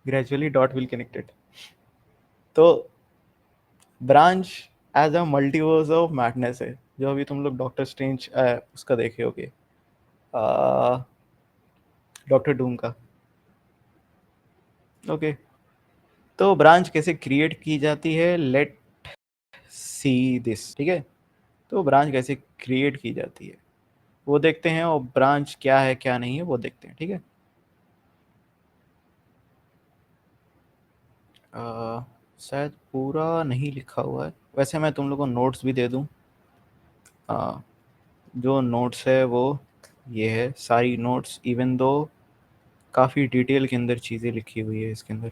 gradually dot will connected. तो branch as a multiverse of madness है, जो अभी तुम लोग डॉक्टर स्ट्रेंज उसका देखे होगे, डॉक्टर डूम का। ओके, तो ब्रांच कैसे क्रिएट की जाती है, लेट सी दिस, ठीक है। तो ब्रांच कैसे क्रिएट की जाती है वो देखते हैं, और ब्रांच क्या है क्या नहीं है वो देखते हैं, ठीक है। शायद पूरा नहीं लिखा हुआ है, वैसे मैं तुम लोगों को नोट्स भी दे दूं। जो नोट्स है वो ये है, सारी नोट्स, इवन दो काफ़ी डिटेल के अंदर चीज़ें लिखी हुई है इसके अंदर।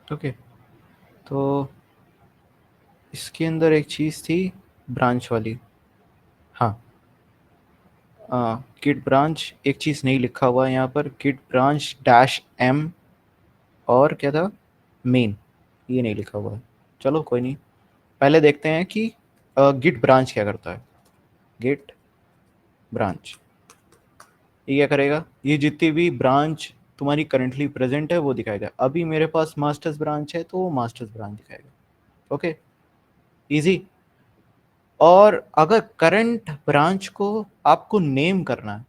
ओके, तो इसके अंदर एक चीज़ थी ब्रांच वाली। हाँ, किट ब्रांच, एक चीज़ नहीं लिखा हुआ है यहाँ पर, किट ब्रांच डैश एम, और क्या था, मेन, ये नहीं लिखा हुआ है। चलो कोई नहीं, पहले देखते हैं कि गिट ब्रांच क्या करता है। गिट ब्रांच ये क्या करेगा, ये जितनी भी ब्रांच तुम्हारी करंटली प्रेजेंट है वो दिखाएगा। अभी मेरे पास मास्टर्स ब्रांच है तो वो मास्टर्स ब्रांच दिखाएगा। Okay, easy. और अगर करंट ब्रांच को आपको नेम करना है,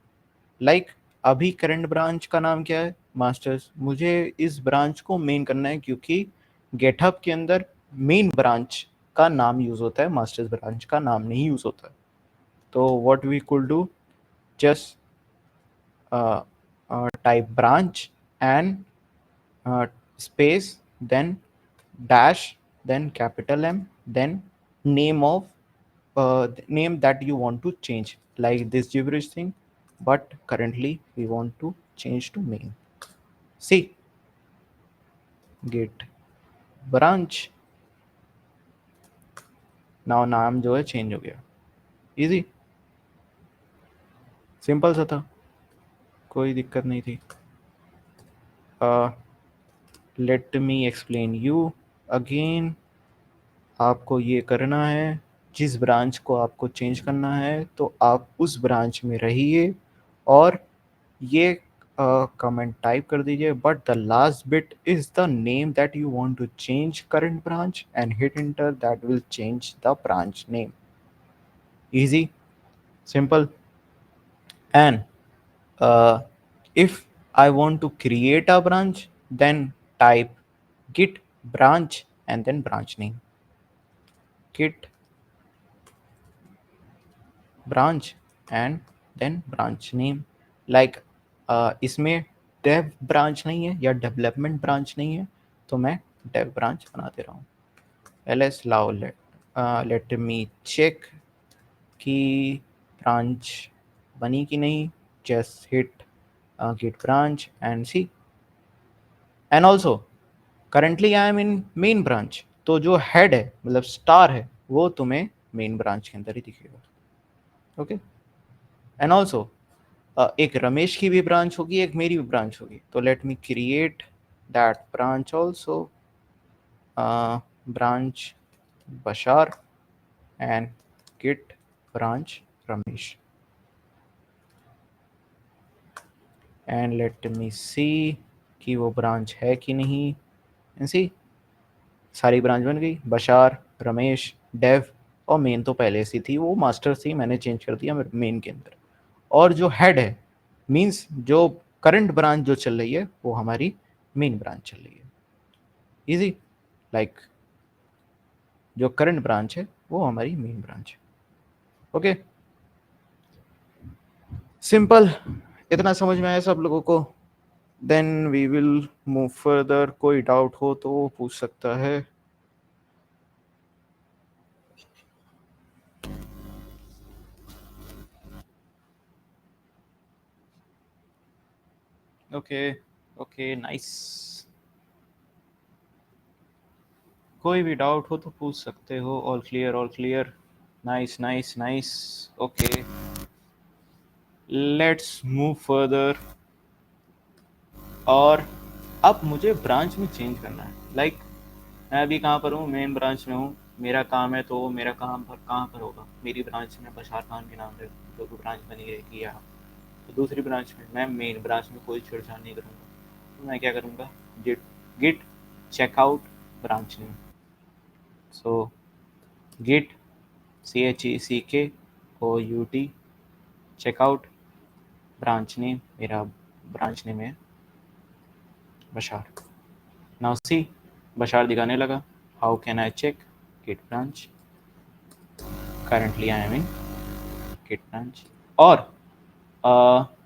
लाइक अभी करंट ब्रांच का नाम क्या है, मास्टर्स, मुझे इस ब्रांच को मेन करना है क्योंकि गेटअप के अंदर मेन ब्रांच का नाम यूज होता है, मास्टर्स ब्रांच का नाम नहीं यूज होता है। तो what we could do, just type branch and space, then dash, then capital M, then name of name that you want to change, like this gibberish thing, but currently we want to change to main. See, git branch, now नाम जो है change हो गया। Easy, simple सा था, कोई दिक्कत नहीं थी। Late me explain you again. आपको ये करना है, जिस ब्रांच को आपको चेंज करना है तो आप उस ब्रांच में रहिए और ये कमेंट टाइप कर दीजिए, but the last bit is the name that you want to change current branch and hit enter, that will change the branch name. Easy, simple. And if I want to create a branch, then type git branch and then branch name, git branch and then branch name। like इसमें dev branch नहीं है या development branch नहीं है, तो मैं dev branch बना दे रहा हूँ। ls allow let me check कि branch बनी कि नहीं, just hit git branch and see। and also currently I am in main branch, तो जो head है मतलब स्टार है वो तुम्हें मेन ब्रांच के अंदर ही दिखेगा। ओके, एंड ऑल्सो एक रमेश की भी ब्रांच होगी, एक मेरी भी ब्रांच होगी, तो let me create that branch also, branch Bashar and git branch Ramesh, and let me see कि वो ब्रांच है कि नहीं। एंड सी, सारी ब्रांच बन गई, बशार, रमेश, डेव, और मेन तो पहले से थी, वो मास्टर थी, मैंने चेंज कर दिया मेन के अंदर। और जो हेड है मींस जो करंट ब्रांच जो चल रही है वो हमारी मेन ब्रांच चल रही है। इजी, लाइक जो करंट ब्रांच है वो हमारी मेन ब्रांच है। ओके, सिंपल, इतना समझ में आया सब लोगों को? Then we will move further. कोई डाउट हो तो वो पूछ सकता है। Okay okay nice. कोई भी डाउट हो तो पूछ सकते हो। All clear all clear. Nice nice nice. Okay let's move further. और अब मुझे ब्रांच में चेंज करना है। लाइक मैं अभी कहाँ पर हूँ? मेन ब्रांच में हूँ। मेरा काम है तो मेरा काम पर कहाँ पर होगा? मेरी ब्रांच में बशार खान के नाम से जो ब्रांच बनी रहेगी यहाँ। तो दूसरी ब्रांच में मैं मेन ब्रांच में कोई छेड़छाड़ नहीं करूँगा। तो मैं क्या करूँगा? Git git checkout branch name. So git CHECKOUT checkout branch name. मेरा ब्रांच नेम है बशार। नाउ सी बशार दिखाने लगा। How can I check git branch? Currently I am in git branch. और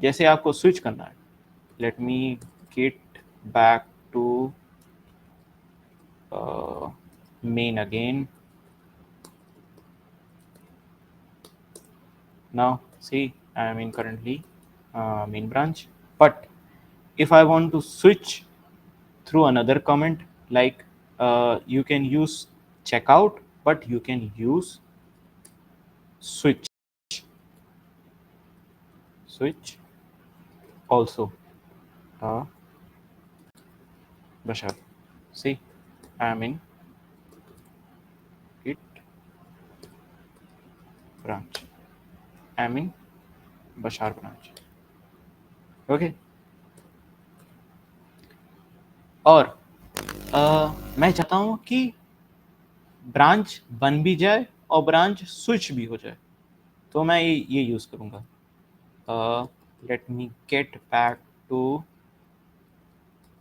जैसे आपको स्विच करना है, let me get back to main again. Now see I am in currently main branch, but if I want to switch through another comment, like you can use checkout, but you can use switch also. Bashar, see I am in git branch. I am in Bashar branch. Okay. और मैं चाहता हूँ कि branch बन भी जाए और branch switch भी हो जाए, तो मैं ये यूज़ करूँगा। Let me get back to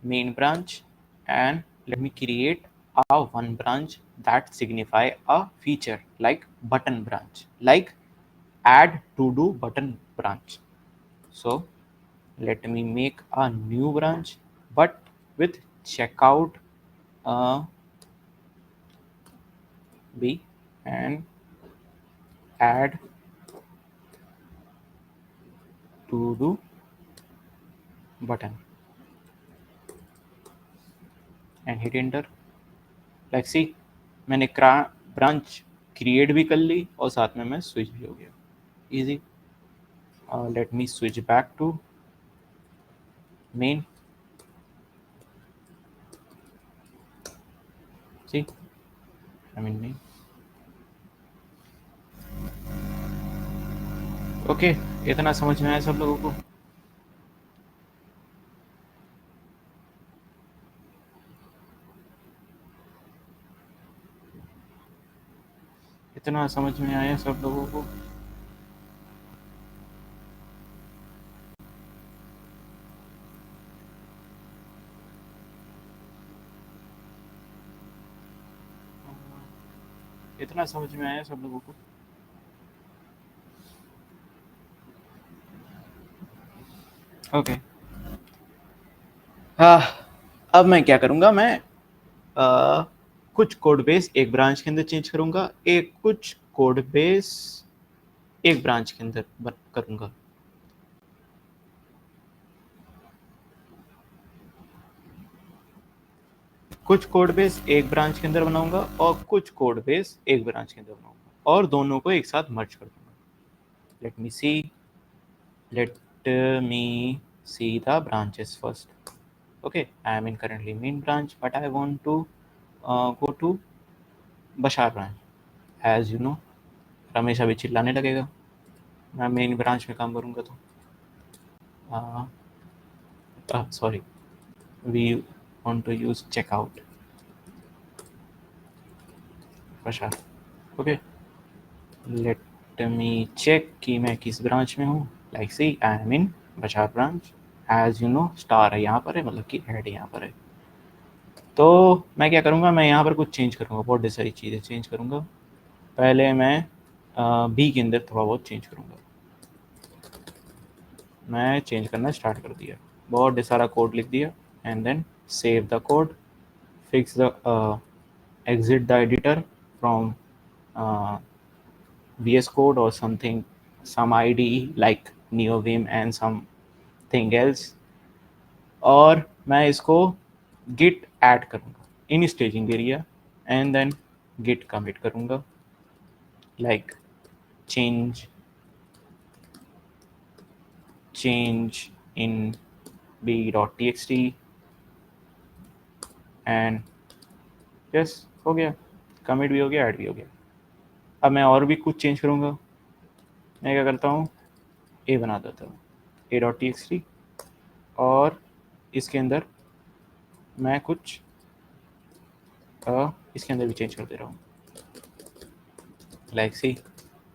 main branch and let me create a one branch that signify a feature like button branch, like add to do button branch. So let me make a new branch but with checkout B and add to do button and hit enter. Like see मैंने branch create भी कर ली और साथ में मैं switch भी हो गया। Easy. Let me switch back to main. See I mean main. Okay इतना समझ में आया सब लोगों को? इतना समझ में आया सब लोगों को? इतना समझ में आया सब लोगों को? ओके अब मैं क्या करूँगा? मैं कुछ कोड बेस एक ब्रांच के अंदर चेंज करूँगा, कुछ कोड बेस एक ब्रांच के अंदर करूँगा। कुछ कोड बेस एक ब्रांच के अंदर बनाऊंगा और कुछ कोड बेस एक ब्रांच के अंदर बनाऊंगा और दोनों को एक साथ मर्ज कर दूंगा। Late me see the branches first. Okay, I am in currently main branch, but I want to go to बशार branch. As you know, Ramesh अभी चिल्लाने लगेगा मैं मेन ब्रांच में काम करूँगा तो sorry we want to use checkout Bashar. Okay let me check कि मैं किस ब्रांच में हूँ. Like see I am in Bashar branch. As you know star है यहाँ पर है, मतलब कि हेड यहाँ पर है. तो मैं क्या करूँगा? मैं यहाँ पर कुछ चेंज करूँगा, बहुत ढेर सारी चीज़ें चेंज करूँगा. पहले मैं बी के अंदर थोड़ा बहुत चेंज करूँगा. मैं चेंज करना स्टार्ट कर दिया. बहुत सारा कोड लिख दिया and then save the code, fix the exit the editor from VS Code or something, some IDE like NeoVim and something else, और मैं इसको git ऐड करूँगा इन staging area and then git commit करूँगा like change in b.txt and yes, हो गया, commit भी हो गया, ऐड भी हो गया। अब मैं और भी कुछ चेंज करूँगा, मैं क्या करता हूँ, ए बना देता हूँ, a.txt, और इसके अंदर मैं कुछ इसके अंदर भी चेंज कर दे रहा हूँ, like see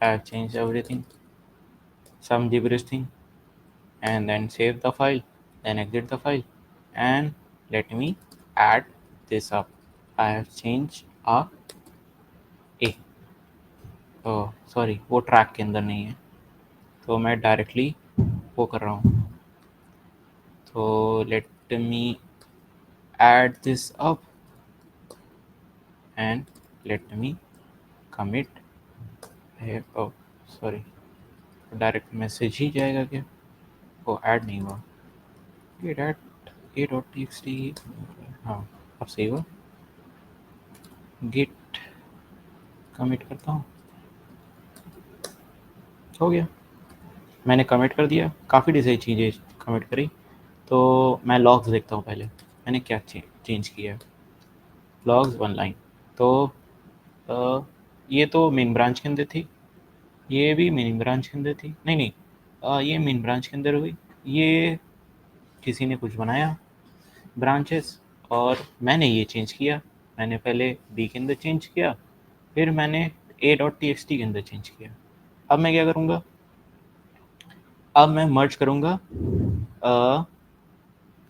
I have changed everything, some gibberish thing, and then save the file, then exit the file, and let me add this up. I have changed a sorry वो ट्रैक के अंदर नहीं है, तो मैं डायरेक्टली वो कर रहा हूँ, तो let me add this up and let me commit sorry direct message ही जाएगा क्या, वो ऐड नहीं हुआ, git add a.txt, हाँ अब सही हुआ, git कमिट करता हूँ, हो गया, मैंने कमिट कर दिया, काफ़ी सारी चीज़ें कमिट करी, तो मैं लॉग्स देखता हूँ पहले मैंने क्या चेंज किया है, लॉग्स 1 लाइन, तो ये तो मेन ब्रांच के अंदर थी, ये भी मेन ब्रांच के अंदर थी, नहीं ये मेन ब्रांच के अंदर हुई, ये किसी ने कुछ बनाया ब्रांचेस और मैंने ये चेंज किया, मैंने पहले बी के अंदर चेंज किया, फिर मैंने a.txt के अंदर चेंज किया। अब मैं क्या करूँगा, अब मैं मर्ज करूँगा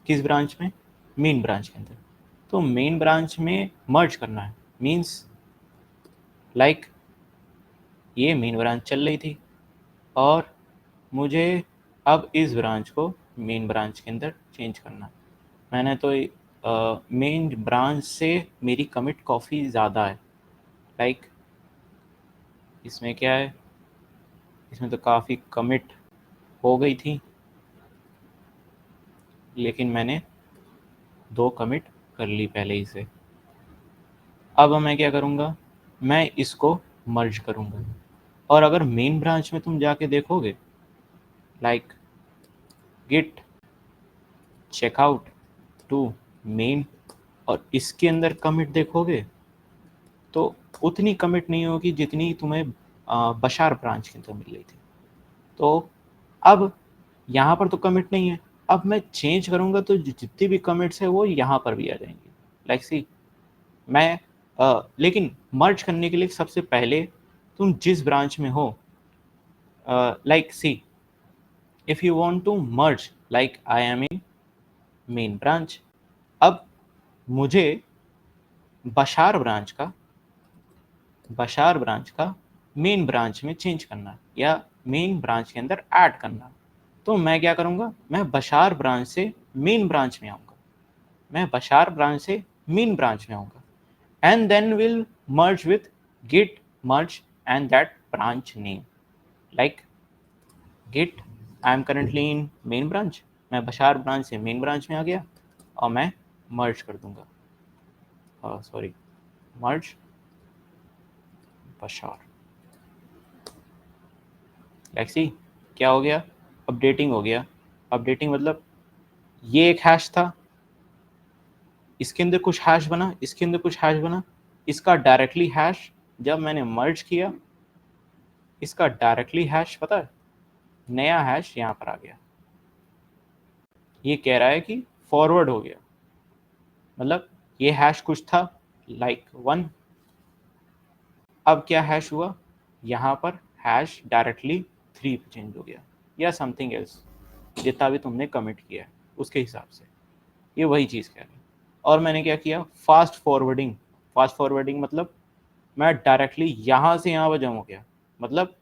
किस ब्रांच में, मेन ब्रांच के अंदर, तो मेन ब्रांच में मर्ज करना है, मीन्स लाइक ये मेन ब्रांच चल रही थी और मुझे अब इस ब्रांच को मेन ब्रांच के अंदर चेंज करना है, मैंने तो मेन ब्रांच से मेरी कमिट काफ़ी ज़्यादा है, लाइक इसमें क्या है, इसमें तो काफ़ी कमिट हो गई थी, लेकिन मैंने 2 कमिट कर ली पहले ही से। अब मैं क्या करूँगा, मैं इसको मर्ज करूँगा, और अगर मेन ब्रांच में तुम जाके देखोगे like git checkout to main और इसके अंदर कमिट देखोगे तो उतनी कमिट नहीं होगी जितनी तुम्हें बशार ब्रांच के अंदर मिल रही थी, तो अब यहाँ पर तो कमिट नहीं है, अब मैं चेंज करूँगा तो जितनी भी कमिट्स है वो यहाँ पर भी आ जाएंगी, लाइक सी मैं लेकिन मर्ज करने के लिए सबसे पहले तुम जिस ब्रांच में हो, like see if you want to merge like I am in main branch, अब मुझे बशार ब्रांच का मेन ब्रांच में चेंज करना या मेन ब्रांच के अंदर ऐड करना, तो मैं क्या करूँगा, मैं बशार ब्रांच से मेन ब्रांच में आऊँगा, मैं बशार ब्रांच से मेन ब्रांच में आऊँगा, and then we'll merge with git merge and that branch name, like git I am currently in main branch, मैं बशार ब्रांच से मेन ब्रांच में आ गया और मैं मर्ज कर दूंगा, सॉरी मर्ज बशार, लाइक सी क्या हो गया, अपडेटिंग हो गया, अपडेटिंग मतलब ये एक हैश था, इसके अंदर कुछ हैश बना, इसके अंदर कुछ हैश बना, इसका डायरेक्टली हैश जब मैंने मर्ज किया, इसका डायरेक्टली हैश पता है, नया हैश यहाँ पर आ गया, ये कह रहा है कि फॉरवर्ड हो गया, मतलब ये हैश कुछ था लाइक 1, अब क्या हैश हुआ, यहाँ पर हैश डायरेक्टली 3 चेंज हो गया या समथिंग एल्स, जितना भी तुमने कमिट किया है उसके हिसाब से, ये वही चीज़ कह रही है। और मैंने क्या किया, फास्ट फॉरवर्डिंग मतलब मैं डायरेक्टली यहाँ से यहाँ पर जम हो गया, मतलब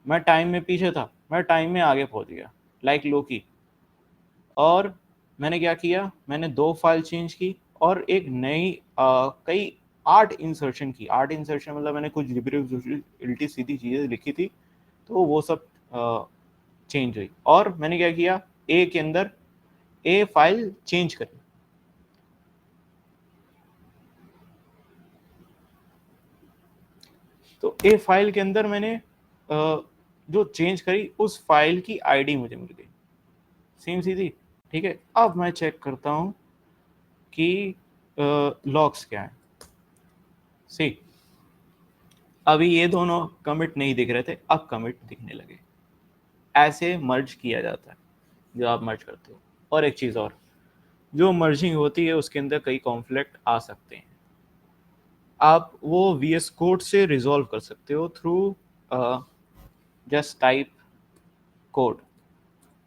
मैं टाइम में पीछे था, मैं टाइम में आगे पहुँच गया लाइक लोकी, और मैंने क्या किया, मैंने 2 फाइल चेंज की और एक नई कई 8 इंसर्शन की। 8 इंसर्शन मतलब मैंने कुछ उल्टी सीधी चीज़ें लिखी थी, तो वो सब चेंज हुई। और मैंने क्या किया, ए के अंदर ए फाइल चेंज करी। तो ए फाइल के अंदर मैंने जो चेंज करी उस फाइल की आईडी मुझे मिल गई, सेम सीधी। ठीक है, अब मैं चेक करता हूं कि लॉग्स क्या है। सी, अभी ये दोनों कमिट नहीं दिख रहे थे, अब कमिट दिखने लगे। ऐसे मर्ज किया जाता है जो आप मर्ज करते हो। और एक चीज़ और, जो मर्जिंग होती है उसके अंदर कई कॉन्फ्लिक्ट आ सकते हैं। आप वो VS कोड से रिजॉल्व कर सकते हो through just type code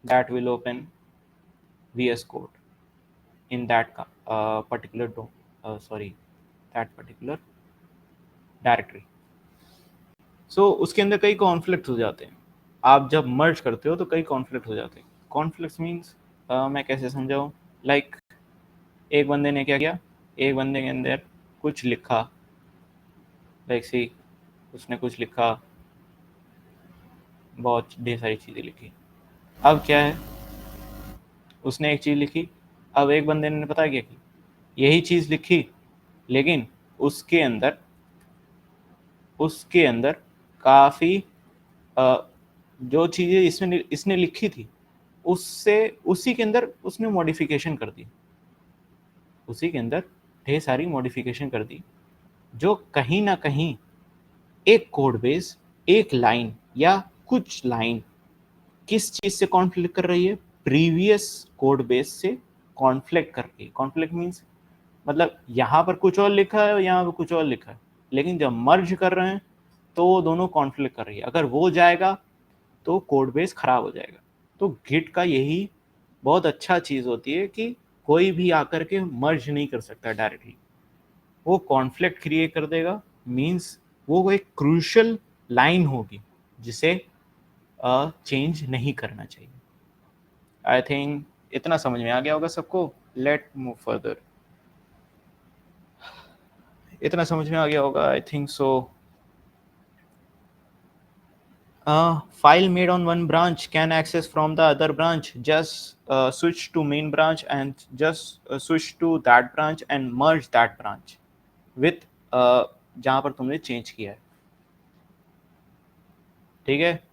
that will open VS Code in that particular that particular directory. So उसके अंदर कई कॉन्फ्लिक्ट हो जाते हैं। आप जब मर्ज करते हो तो कई कॉन्फ्लिक्ट हो जाते हैं। कॉन्फ्लिक्ट मीन्स मैं कैसे समझाऊँ, लाइक एक बंदे ने क्या किया, एक बंदे के अंदर कुछ लिखा, लाइक सी उसने कुछ लिखा, बहुत ढेर सारी चीज़ें लिखी। अब क्या है, उसने एक चीज़ लिखी, अब एक बंदे ने पता क्या की, यही चीज़ लिखी, लेकिन उसके अंदर काफ़ी जो चीज़ें इसने लिखी थी उससे उसी के अंदर उसने मॉडिफिकेशन कर दी, उसी के अंदर ढेर सारी मॉडिफिकेशन कर दी, जो कहीं ना कहीं एक कोड बेस, एक लाइन या कुछ लाइन किस चीज़ से कॉन्फ्लिक्ट कर रही है, प्रीवियस कोड बेस से कॉन्फ्लिक्ट कर रही है। कॉन्फ्लिक्ट मीन्स मतलब यहाँ पर कुछ और लिखा है, यहाँ पर कुछ और लिखा है, लेकिन जब मर्ज कर रहे हैं तो वो दोनों कॉन्फ्लिक्ट कर रही है। अगर वो जाएगा तो कोड बेस खराब हो जाएगा। तो गिट का यही बहुत अच्छा चीज़ होती है कि कोई भी आकर के मर्ज नहीं कर सकता डायरेक्टली, वो कॉन्फ्लिक्ट क्रिएट कर देगा। मीन्स वो एक क्रूशल लाइन होगी जिसे चेंज नहीं करना चाहिए। आई थिंक इतना समझ में आ गया होगा सबको। Let move further. इतना समझ में आ गया होगा, I think so. File made on one branch can access from the other branch. Just switch to main branch and just switch to that branch and merge that branch with जहाँ पर तुमने change किया है। ठीक है,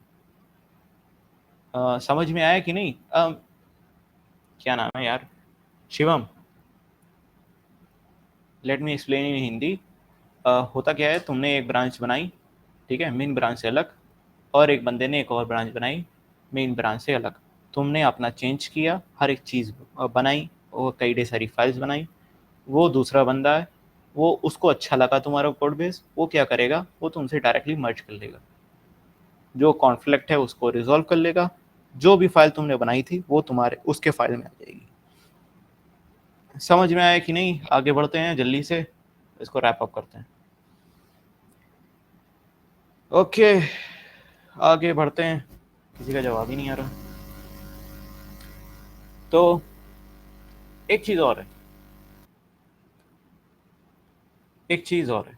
समझ में आया कि नहीं? क्या नाम है यार, Shivam, late me explain in Hindi. होता क्या है, तुमने एक ब्रांच बनाई, ठीक है, मेन ब्रांच से अलग, और एक बंदे ने एक और ब्रांच बनाई मेन ब्रांच से अलग। तुमने अपना चेंज किया, हर एक चीज़ बनाई और कई ढेर सारी फाइल्स बनाई। वो दूसरा बंदा है, वो उसको अच्छा लगा तुम्हारा कोड बेस, वो क्या करेगा, वो तुमसे डायरेक्टली मर्ज कर लेगा, जो कॉन्फ्लिक्ट है उसको रिजॉल्व कर लेगा, जो भी फाइल तुमने बनाई थी वो तुम्हारे उसके फाइल में आ जाएगी। समझ में आया कि नहीं? आगे बढ़ते हैं, जल्दी से इसको रैप अप करते हैं। ओके, आगे बढ़ते हैं। किसी का जवाब ही नहीं आ रहा। तो एक चीज़ और है, एक चीज़ और है।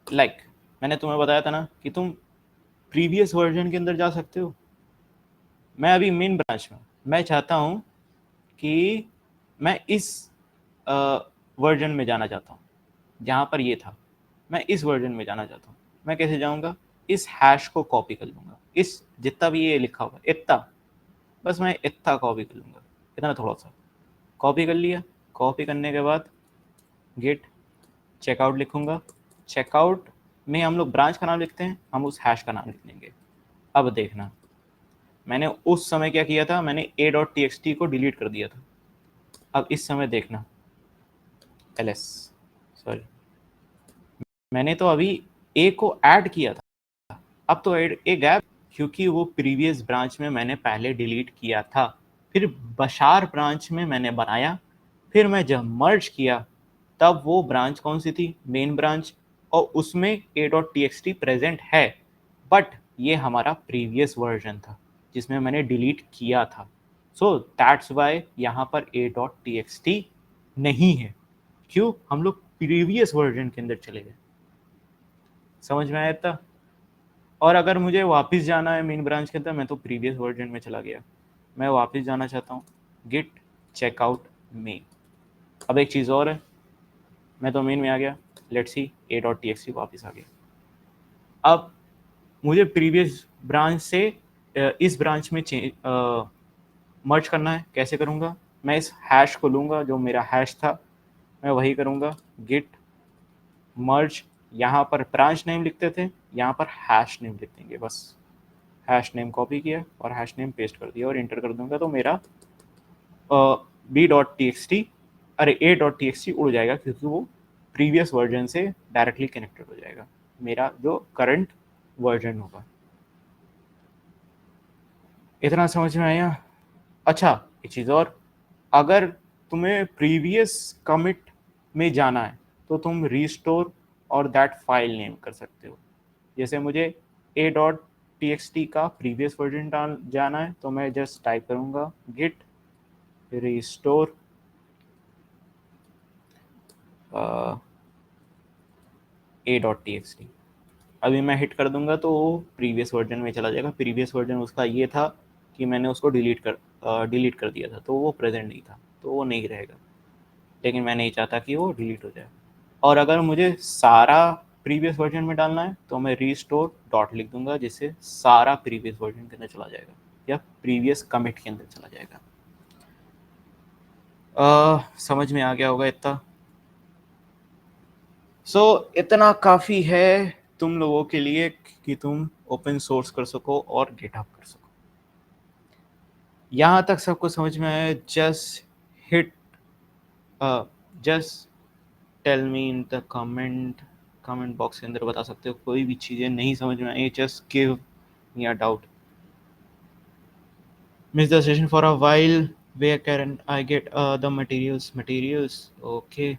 लाइक मैंने तुम्हें बताया था ना कि तुम प्रीवियस वर्जन के अंदर जा सकते हो। मैं अभी मेन ब्रांच में, मैं चाहता हूँ कि मैं इस वर्जन में जाना चाहता हूँ जहाँ पर ये था, मैं इस वर्जन में जाना चाहता हूँ। मैं कैसे जाऊँगा, इस हैश को कॉपी कर लूँगा, इस जितना भी ये लिखा हुआ इतना, बस मैं इतना कॉपी कर लूँगा, इतना थोड़ा सा कॉपी कर लिया। कॉपी करने के बाद गेट चेकआउट लिखूँगा। चेकआउट में हम लोग ब्रांच का नाम लिखते हैं, हम उस हैश का नाम लिख देंगे। अब देखना, मैंने उस समय क्या किया था, मैंने a.txt को डिलीट कर दिया था। अब इस समय देखना, ls सॉरी, मैंने तो अभी a को ऐड किया था, अब तो ए गैप, क्योंकि वो प्रीवियस ब्रांच में मैंने पहले डिलीट किया था, फिर बशार ब्रांच में मैंने बनाया, फिर मैं जब मर्ज किया तब वो ब्रांच कौन सी थी, मेन ब्रांच, और उसमें a.txt प्रेजेंट है, बट ये हमारा प्रीवियस वर्जन था। जिसमें मैंने डिलीट किया था। सो दैट्स वाई यहाँ पर a.txt नहीं है। क्यों? हम लोग प्रीवियस वर्जन के अंदर चले गए। समझ में आया था? और अगर मुझे वापस जाना है मेन ब्रांच के अंदर, मैं तो प्रीवियस वर्जन में चला गया, मैं वापस जाना चाहता हूँ, गिट चेकआउट मेन। अब एक चीज़ और है, मैं तो मेन में आ गया, लेट्स सी a.txt वापस आ गया। अब मुझे प्रीवियस ब्रांच से इस ब्रांच में मर्ज करना है। कैसे करूँगा? मैं इस हैश को लूँगा, जो मेरा हैश था मैं वही करूँगा, गिट मर्ज। यहाँ पर ब्रांच नेम लिखते थे, यहाँ पर हैश नेम लिख देंगे बस। हैश नेम कॉपी किया और हैश नेम पेस्ट कर दिया और इंटर कर दूंगा, तो मेरा b.txt अरे a.txt उड़ जाएगा, क्योंकि वो प्रीवियस वर्जन से डायरेक्टली कनेक्टेड हो जाएगा, मेरा जो करंट वर्जन होगा। इतना समझ में आया? अच्छा, एक चीज़ और, अगर तुम्हें प्रीवियस कमिट में जाना है तो तुम रीस्टोर और दैट फाइल नेम कर सकते हो। जैसे मुझे a.txt का प्रीवियस वर्जन जाना है, तो मैं जस्ट टाइप करूँगा गिट रीस्टोर a.txt। अभी मैं हिट कर दूंगा तो वो प्रीवियस वर्जन में चला जाएगा। प्रीवियस वर्जन उसका ये था कि मैंने उसको डिलीट कर दिया था, तो वो प्रेजेंट नहीं था, तो वो नहीं रहेगा। लेकिन मैं नहीं चाहता कि वो डिलीट हो जाए। और अगर मुझे सारा प्रीवियस वर्जन में डालना है तो मैं रीस्टोर डॉट लिख दूंगा, जिससे सारा प्रीवियस वर्जन के अंदर चला जाएगा या प्रीवियस कमिट के अंदर चला जाएगा। समझ में आ गया होगा इतना? इतना काफ़ी है तुम लोगों के लिए कि तुम ओपन सोर्स कर सको और गिटहब कर सको। यहाँ तक सबको समझ में आया? Just tell me in the comment box के अंदर बता सकते हो। कोई भी चीज़ें नहीं समझ में आई, just give me a doubt. Miss the session for a while, where can I get the materials? Okay.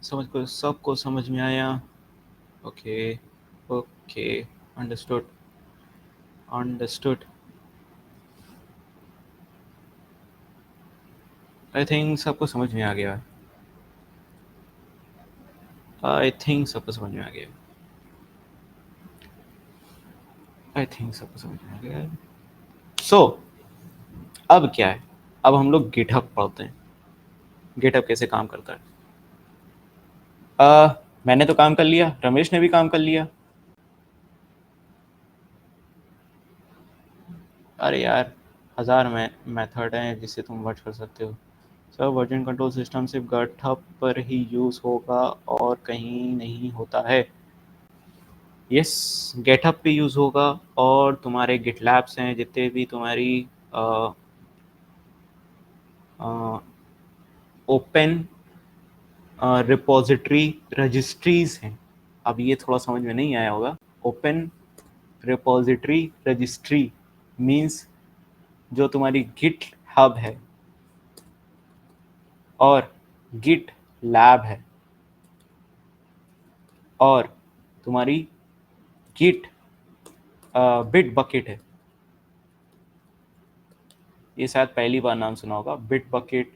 सबको समझ में आया? Okay okay, understood. I think सबको समझ में आ गया। आई थिंक सबको समझ में आ गया। सो अब क्या है? अब हम लोग गिटहब पढ़ते हैं। गिटहब कैसे काम करता है? मैंने तो काम कर लिया, रमेश ने भी काम कर लिया। अरे यार, 1000 मेथड हैं जिससे तुम वर्क कर सकते हो। सब वर्जन कंट्रोल सिस्टम सिर्फ गिटहब पर ही यूज़ होगा और कहीं नहीं होता है। यस, गिटहब पे यूज़ होगा, और तुम्हारे गिटलैब्स हैं जितने भी तुम्हारी ओपन रिपोजिटरी रजिस्ट्रीज हैं। अब ये थोड़ा समझ में नहीं आया होगा। ओपन रिपोजिटरी रजिस्ट्री मीन्स जो तुम्हारी गिट हब है और गिट लैब है और तुम्हारी गिट बिट बकेट है। ये शायद पहली बार नाम सुना होगा, Bitbucket,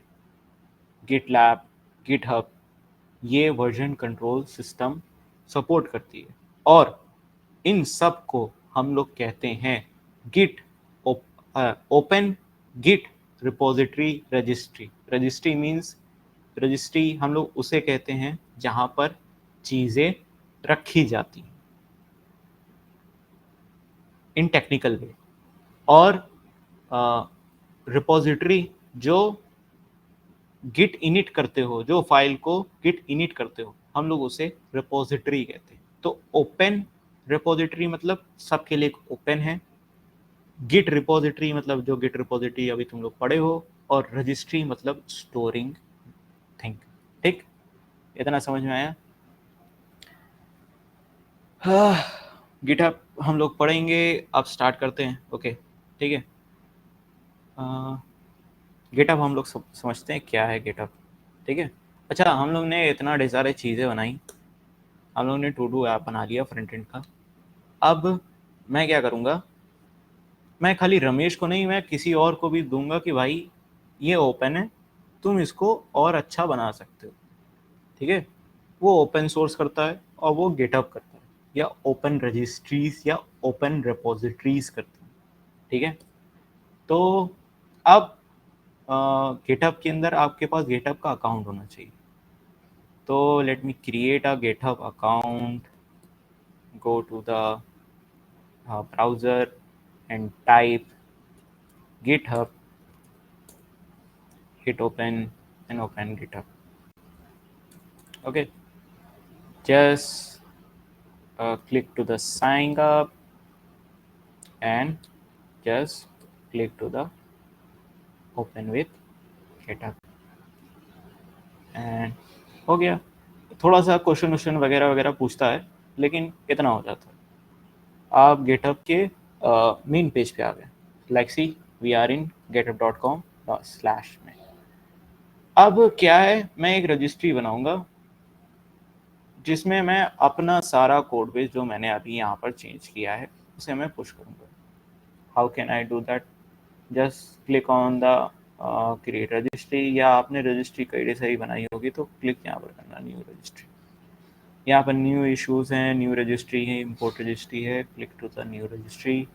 GitLab, GitHub. ये वर्जन कंट्रोल सिस्टम सपोर्ट करती है, और इन सब को हम लोग कहते हैं git open git repository registry. Registry means, registry हम लोग उसे कहते हैं जहाँ पर चीज़ें रखी जाती हैं इन टेक्निकल वे। और रिपोजिटरी जो गिट इनिट करते हो, जो फाइल को गिट इनिट करते हो, हम लोग उसे रिपोजिटरी कहते हैं। तो ओपन रिपोजिटरी मतलब सबके लिए ओपन है, गिट रिपोजिटरी मतलब जो गिट रिपोजिटरी अभी तुम लोग पढ़े हो, और रजिस्ट्री मतलब स्टोरिंग थिंग। ठीक, इतना समझ में आया? हाँ, गिटहब हम लोग पढ़ेंगे। अब स्टार्ट करते हैं। ओके, ठीक है। गिटहब हम लोग समझते हैं क्या है गिटहब। ठीक है। अच्छा, हम लोग ने इतना ढेर सारी चीज़ें बनाई, हम लोगों ने टू डू ऐप बना लिया फ्रंट एंड का। अब मैं क्या करूँगा, मैं खाली रमेश को नहीं, मैं किसी और को भी दूंगा कि भाई ये ओपन है, तुम इसको और अच्छा बना सकते हो। ठीक है, वो ओपन सोर्स करता है और वो गिटहब करता है, या ओपन रजिस्ट्रीज या ओपन रिपोजिटरीज करता है। ठीक है, तो अब गिटहब के अंदर आपके पास गिटहब का अकाउंट होना चाहिए। तो let me create a GitHub account, go to the browser and type github, hit open and open github. Okay, just click to the sign up and just click to the open with github and हो गया। थोड़ा सा question वगैरह वगैरह पूछता है, लेकिन इतना हो जाता है। आप गिटहब के मेन पेज पे आ गए। Like see we are in github.com/। में अब क्या है, मैं एक रजिस्ट्री बनाऊंगा जिसमें मैं अपना सारा कोड बेस जो मैंने अभी यहाँ पर चेंज किया है उसे मैं पुश करूँगा। How can I do that? Just click on the create registry, या आपने रजिस्ट्री कई सारी बनाई होगी तो क्लिक यहाँ पर करना न्यू रजिस्ट्री। यहाँ पर न्यू इश्यूज हैं, न्यू रजिस्ट्री है, इम्पोर्ट रजिस्ट्री है, click to the new registry,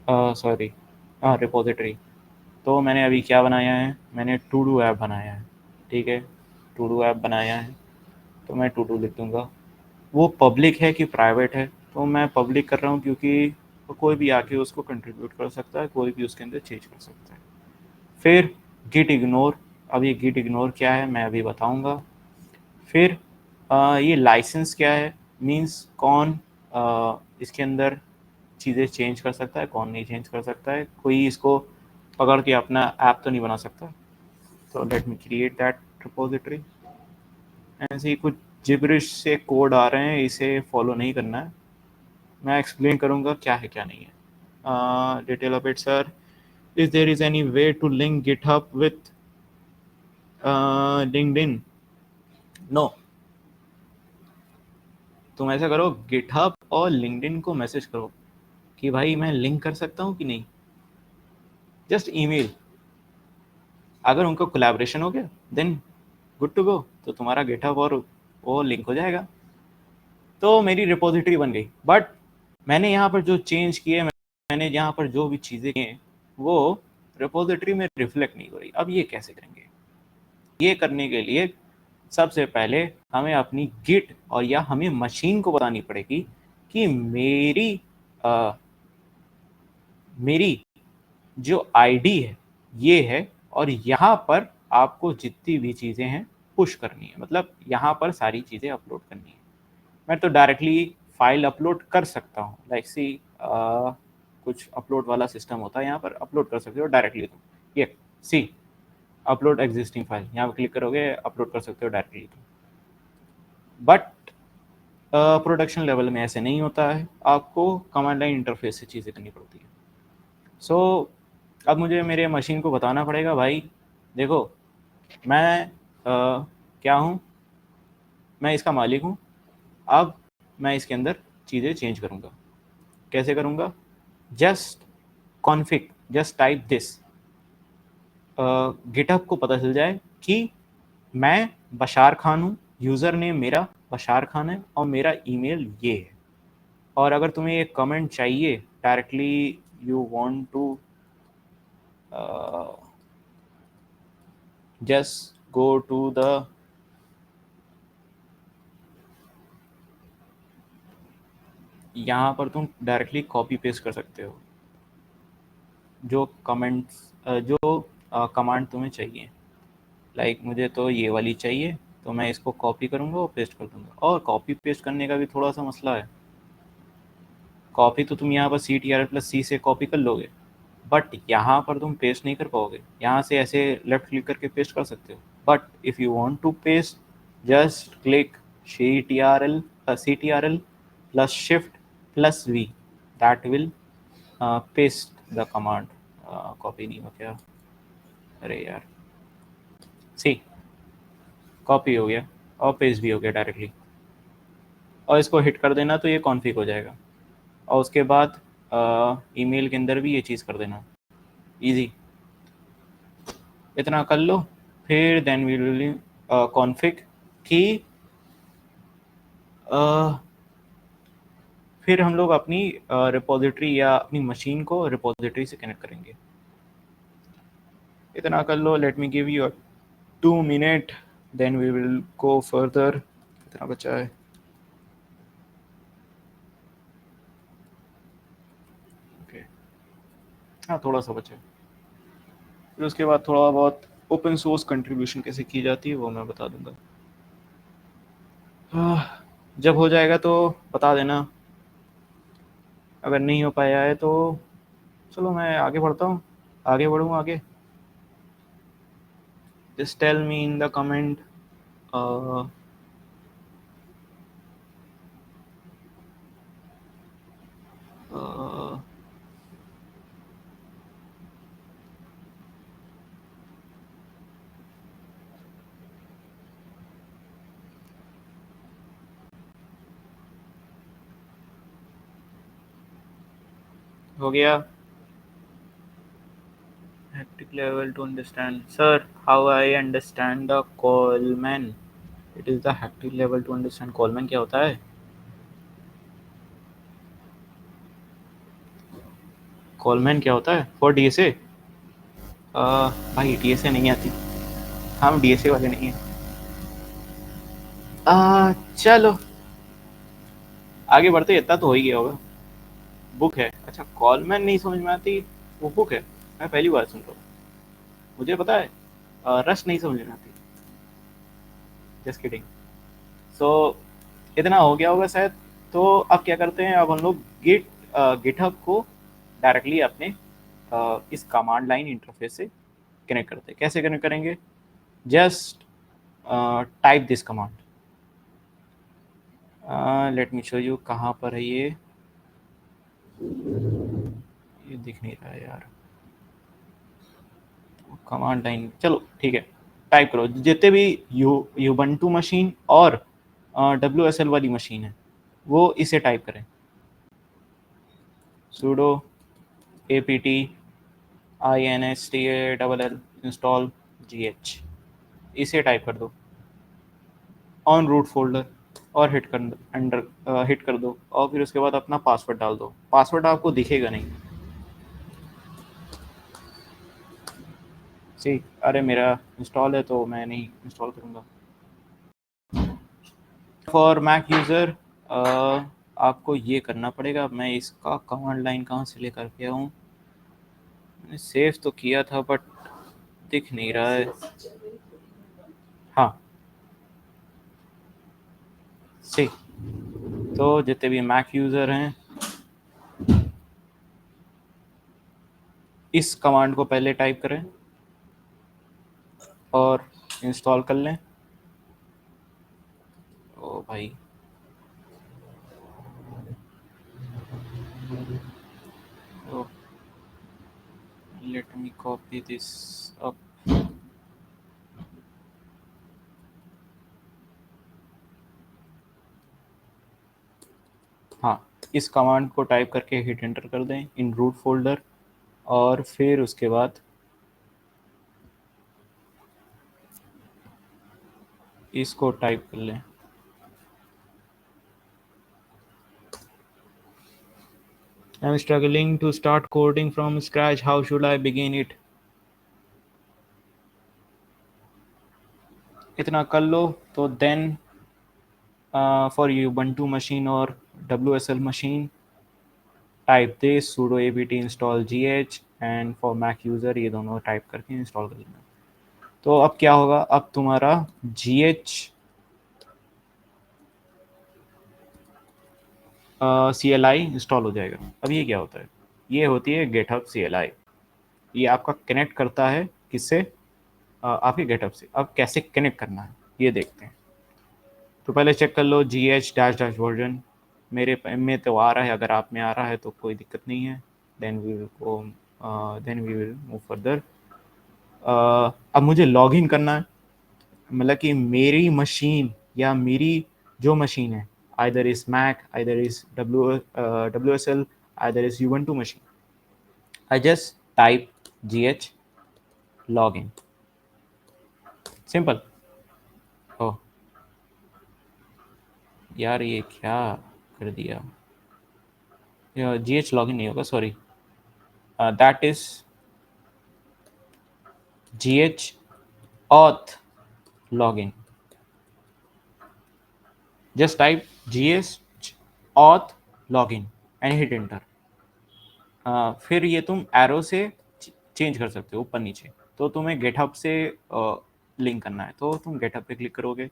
sorry repository. तो मैंने अभी क्या बनाया है, मैंने टू डू ऐप बनाया है। ठीक है, टू डू ऐप बनाया है तो मैं टू डू लिख दूँगा। वो पब्लिक है कि प्राइवेट है, तो मैं पब्लिक कर रहा हूँ क्योंकि कोई भी आके उसको कंट्रीब्यूट कर सकता है, कोई भी उसके अंदर चेंज कर सकता है। फिर गिट इग्नोर, अब ये गिट इग्नोर क्या है मैं अभी बताऊँगा। फिर ये लाइसेंस क्या है, मींस कौन इसके अंदर चीज़ें चेंज कर सकता है, कौन नहीं चेंज कर सकता है, कोई इसको पकड़ के अपना ऐप तो नहीं बना सकता। तो let me create that repository. ऐसे ही कुछ जिब्रिश से कोड आ रहे हैं, इसे फॉलो नहीं करना है, मैं एक्सप्लेन करूँगा क्या है क्या नहीं है। Detail of it sir, is there is any way to link GitHub with LinkedIn? No. तुम ऐसा करो, गिटहब और लिंक्डइन को मैसेज करो कि भाई मैं लिंक कर सकता हूँ कि नहीं, जस्ट ईमेल। अगर उनका कोलैबोरेशन हो गया देन गुड टू गो, तो तुम्हारा गिटहब और वो लिंक हो जाएगा। तो मेरी रिपोजिटरी बन गई, बट मैंने यहाँ पर जो चेंज किए, मैंने यहाँ पर जो भी चीज़ें की वो रिपोजिटरी में रिफ्लेक्ट नहीं हो रही। अब ये कैसे करेंगे? ये करने के लिए सबसे पहले हमें अपनी गिट और या हमें मशीन को बतानी पड़ेगी कि मेरी जो आईडी है ये है, और यहाँ पर आपको जितनी भी चीज़ें हैं पुश करनी है, मतलब यहाँ पर सारी चीज़ें अपलोड करनी है। मैं तो डायरेक्टली फाइल अपलोड कर सकता हूँ, लाइक सी कुछ अपलोड वाला सिस्टम होता है, यहाँ पर अपलोड कर सकते हो डायरेक्टली तुम। ये सी अपलोड एग्जिस्टिंग फाइल, यहाँ पर क्लिक करोगे अपलोड कर सकते हो डायरेक्टली तुम। बट प्रोडक्शन लेवल में ऐसे नहीं होता है, आपको कमांड लाइन इंटरफेस से चीज़ें करनी पड़ती है। सो अब मुझे मेरे मशीन को बताना पड़ेगा, भाई देखो मैं क्या हूँ, मैं इसका मालिक हूँ। अब मैं इसके अंदर चीज़ें चेंज करूँगा। कैसे करूँगा? Just config, just type this, GitHub को पता चल जाए कि मैं बशार खान हूँ, यूज़र नेम मेरा बशार खान है और मेरा ईमेल ये है। और अगर तुम्हें एक कमेंट चाहिए directly, you want to just go to the यहाँ पर तुम डायरेक्टली कॉपी पेस्ट कर सकते हो जो कमेंट्स जो कमांड तुम्हें चाहिए। लाइक मुझे तो ये वाली चाहिए, तो मैं इसको कॉपी करूँगा और पेस्ट कर दूँगा। और कॉपी पेस्ट करने का भी थोड़ा सा मसला है। कॉपी तो तुम यहाँ पर CTRL+C से कॉपी कर लोगे, बट यहाँ पर तुम पेस्ट नहीं कर पाओगे। यहाँ से ऐसे लेफ्ट क्लिक करके पेस्ट कर सकते हो, but if you want to paste just click CTRL+Shift+V, that will paste the command. Copy नहीं हो क्या? अरे यार, सी कॉपी हो गया और पेस्ट भी हो गया डायरेक्टली। और इसको हिट कर देना तो ये कॉन्फ़िग हो जाएगा। और उसके बाद ईमेल के अंदर भी ये चीज़ कर देना, ईजी। इतना कर लो, फिर देन वी विल कॉन्फ़िग कि फिर हम लोग अपनी रिपोजिटरी या अपनी मशीन को रिपोजिटरी से कनेक्ट करेंगे। इतना कर लो, let me give you 2 minute, then we will go further. कितना बचा है? ओके, हाँ थोड़ा सा बचा है। फिर उसके बाद थोड़ा बहुत ओपन सोर्स कंट्रीब्यूशन कैसे की जाती है वो मैं बता दूंगा। जब हो जाएगा तो बता देना, अगर नहीं हो पाया है तो चलो मैं आगे बढ़ता हूँ, आगे बढ़ूँ आगे। Just tell me in the comment. हो गया? Hectic level to understand. Sir, how I understand the Coleman? It is the hectic level to understand. Coleman क्या होता है? Coleman क्या होता है? For DSA? भाई DSA नहीं आती, हम DSA वाले नहीं हैं। चलो आगे बढ़ते, इतना तो हो ही गया होगा। बुक है, अच्छा कॉलमैन नहीं समझ में आती, वो बुक है, मैं पहली बार सुन रहा हूँ। मुझे पता है रश नहीं समझ में आती, जस्ट किडिंग। सो इतना हो गया होगा शायद। तो अब क्या करते हैं, अब हम लोग गिटहब को डायरेक्टली अपने इस कमांड लाइन इंटरफेस से कनेक्ट करते हैं। कैसे कनेक्ट करेंगे? Just type this command. Let me show you, कहाँ पर है ये दिख नहीं रहा है यार कमांड लाइन। चलो ठीक है, टाइप करो जितने भी यूबंटू मशीन और WSL वाली मशीन है वो इसे टाइप करें। sudo apt install install gh, इसे टाइप कर दो ऑन रूट फोल्डर और हिट कर दो और फिर उसके बाद अपना पासवर्ड डाल दो। पासवर्ड आपको दिखेगा नहीं। सी, अरे मेरा इंस्टॉल है तो मैं नहीं इंस्टॉल करूँगा। फॉर मैक यूज़र आपको ये करना पड़ेगा। मैं इसका कमांड लाइन कहाँ से लेकर के आऊँ? मैंने सेव तो किया था बट दिख नहीं रहा है। हाँ सी, तो जितने भी मैक यूज़र हैं इस कमांड को पहले टाइप करें और इंस्टॉल कर लें। ओ भाई, तो let me copy this up. हाँ, इस कमांड को टाइप करके हिट एंटर कर दें इन रूट फोल्डर और फिर उसके बाद इसको टाइप कर लें। I'm struggling to start coding from scratch. How should I begin it? इतना कर लो तो देन फॉर Ubuntu machine और WSL machine type this sudo apt install gh and for Mac user ये दोनों टाइप करके इंस्टॉल कर लेना। तो अब क्या होगा, अब तुम्हारा gh CLI इंस्टॉल हो जाएगा। अब ये क्या होता है? ये होती है GitHub CLI। ये आपका कनेक्ट करता है किससे? आपके GitHub से। अब कैसे कनेक्ट करना है ये देखते हैं। तो पहले चेक कर लो gh डैश डैश वर्जन मेरे में तो आ रहा है, अगर आप में आ रहा है तो कोई दिक्कत नहीं है। Then we will move further. अब मुझे लॉग इन करना है, मतलब कि मेरी मशीन या मेरी जो मशीन है either is Mac, either is WSL, either is Ubuntu machine. I just type gh login. Simple. Oh यार ये क्या कर दिया, gh login नहीं होगा, sorry, that is gh auth login. Just type gh auth login and hit enter. फिर ये तुम एरो से चेंज कर सकते हो ऊपर नीचे। तो तुम्हें गेटहब से लिंक करना है तो तुम गेटहब पे क्लिक करोगे।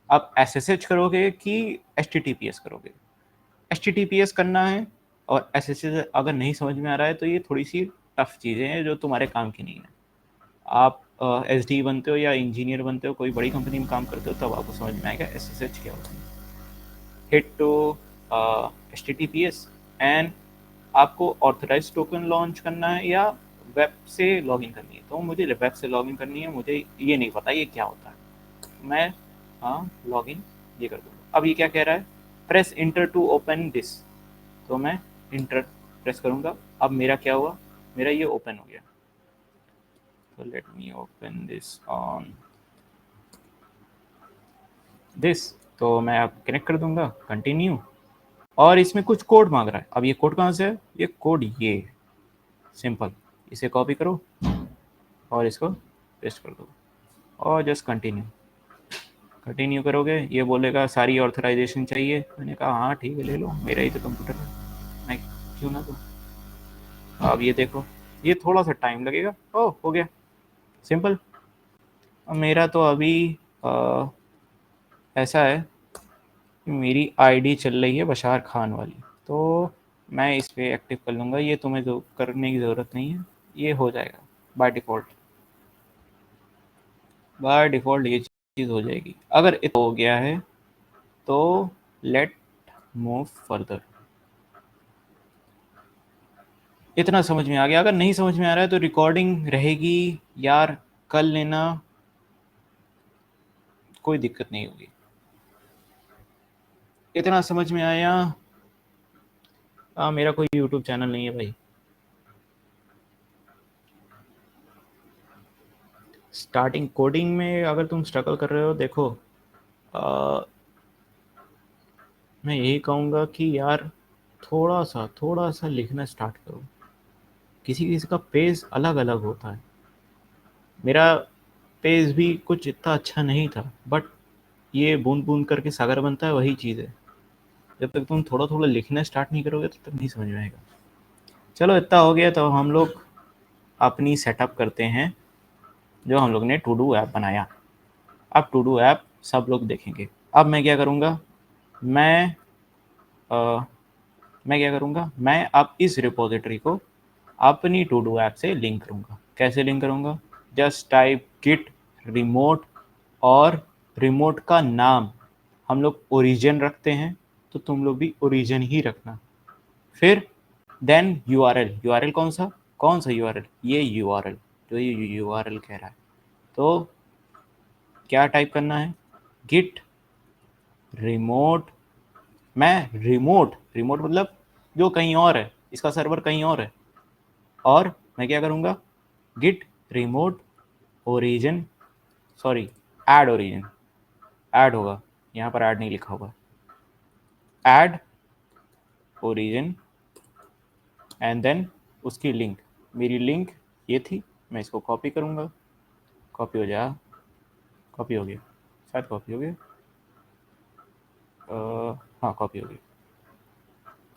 अब SSH करोगे कि HTTPS करोगे। HTTPS करना है, और SSH अगर नहीं समझ में आ रहा है तो ये थोड़ी सी टफ चीज़ें हैं जो तुम्हारे काम की नहीं है। आप SD बनते हो या इंजीनियर बनते हो, कोई बड़ी कंपनी में काम करते हो, तब आपको समझ में आएगा SSH क्या होता है। हिट टू HTTPS एंड आपको ऑथराइज टोकन लॉन्च करना है या वेब से लॉगिन करनी है। तो मुझे वेब से लॉगिन करनी है, मुझे ये नहीं पता ये क्या होता है। मैं हाँ लॉगिन ये कर दूँगा। अब ये क्या कह रहा है, press enter to open this. तो मैं इंटर प्रेस करूँगा। अब मेरा क्या हुआ, मेरा ये ओपन हो गया। तो let me open this on this. तो मैं अब कनेक्ट कर दूँगा, कंटिन्यू, और इसमें कुछ कोड मांग रहा है। अब ये कोड कहाँ से है, ये कोड ये सिंपल, इसे कॉपी करो और इसको पेस्ट कर दो और जस्ट कंटिन्यू करोगे। ये बोलेगा सारी ऑथराइजेशन चाहिए। मैंने कहा हाँ ठीक है ले लो, मेरा ही तो कंप्यूटर है, मैं क्यों ना दूँ। अब ये देखो, ये थोड़ा सा टाइम लगेगा। ओह हो गया, सिंपल। अब मेरा तो अभी ऐसा है कि मेरी आईडी चल रही है बशार खान वाली, तो मैं इस पर एक्टिव कर लूँगा। ये तुम्हें जो करने की ज़रूरत नहीं है, ये हो जाएगा बाय डिफ़ॉल्ट ये चीज़ हो जाएगी। अगर इतना हो गया है तो लेट मूव फर्दर। इतना समझ में आ गया। अगर नहीं समझ में आ रहा है तो रिकॉर्डिंग रहेगी यार, कर लेना, कोई दिक्कत नहीं होगी। इतना समझ में आया। मेरा कोई यूट्यूब चैनल नहीं है भाई। स्टार्टिंग कोडिंग में अगर तुम स्ट्रगल कर रहे हो, देखो मैं यही कहूँगा कि यार थोड़ा सा लिखना स्टार्ट करो। किसी किसी का पेस अलग अलग होता है। मेरा पेस भी कुछ इतना अच्छा नहीं था, बट ये बूंद बूंद करके सागर बनता है, वही चीज़ है। जब तक तुम थोड़ा थोड़ा लिखना स्टार्ट नहीं करोगे तब तक नहीं समझ में आएगा। चलो इतना हो गया, तो हम लोग अपनी सेटअप करते हैं जो हम लोग ने टू डू ऐप बनाया। अब टू डू ऐप सब लोग देखेंगे। अब मैं क्या करूँगा, मैं अ, मैं क्या करूँगा, मैं अब इस रिपोजिटरी को अपनी टू डू ऐप से लिंक करूँगा। कैसे लिंक करूँगा, जस्ट टाइप गिट रिमोट, और रिमोट का नाम हम लोग ओरिजिन रखते हैं, तो तुम लोग भी ओरिजिन ही रखना। फिर देन यूआरएल कौन सा यूआरएल, ये यूआरएल जो ये यूआरएल कह रहा है। तो क्या टाइप करना है, गिट रिमोट। मैं रिमोट मतलब जो कहीं और है, इसका सर्वर कहीं और है। और मैं क्या करूँगा, git remote origin, sorry add origin, add होगा, यहाँ पर ऐड नहीं लिखा होगा, ऐड ओरिजिन एंड देन उसकी लिंक। मेरी लिंक ये थी, मैं इसको कॉपी करूँगा, कॉपी हो जाएगा, कॉपी हो गया, शायद कॉपी हो गया, हाँ कॉपी हो गई।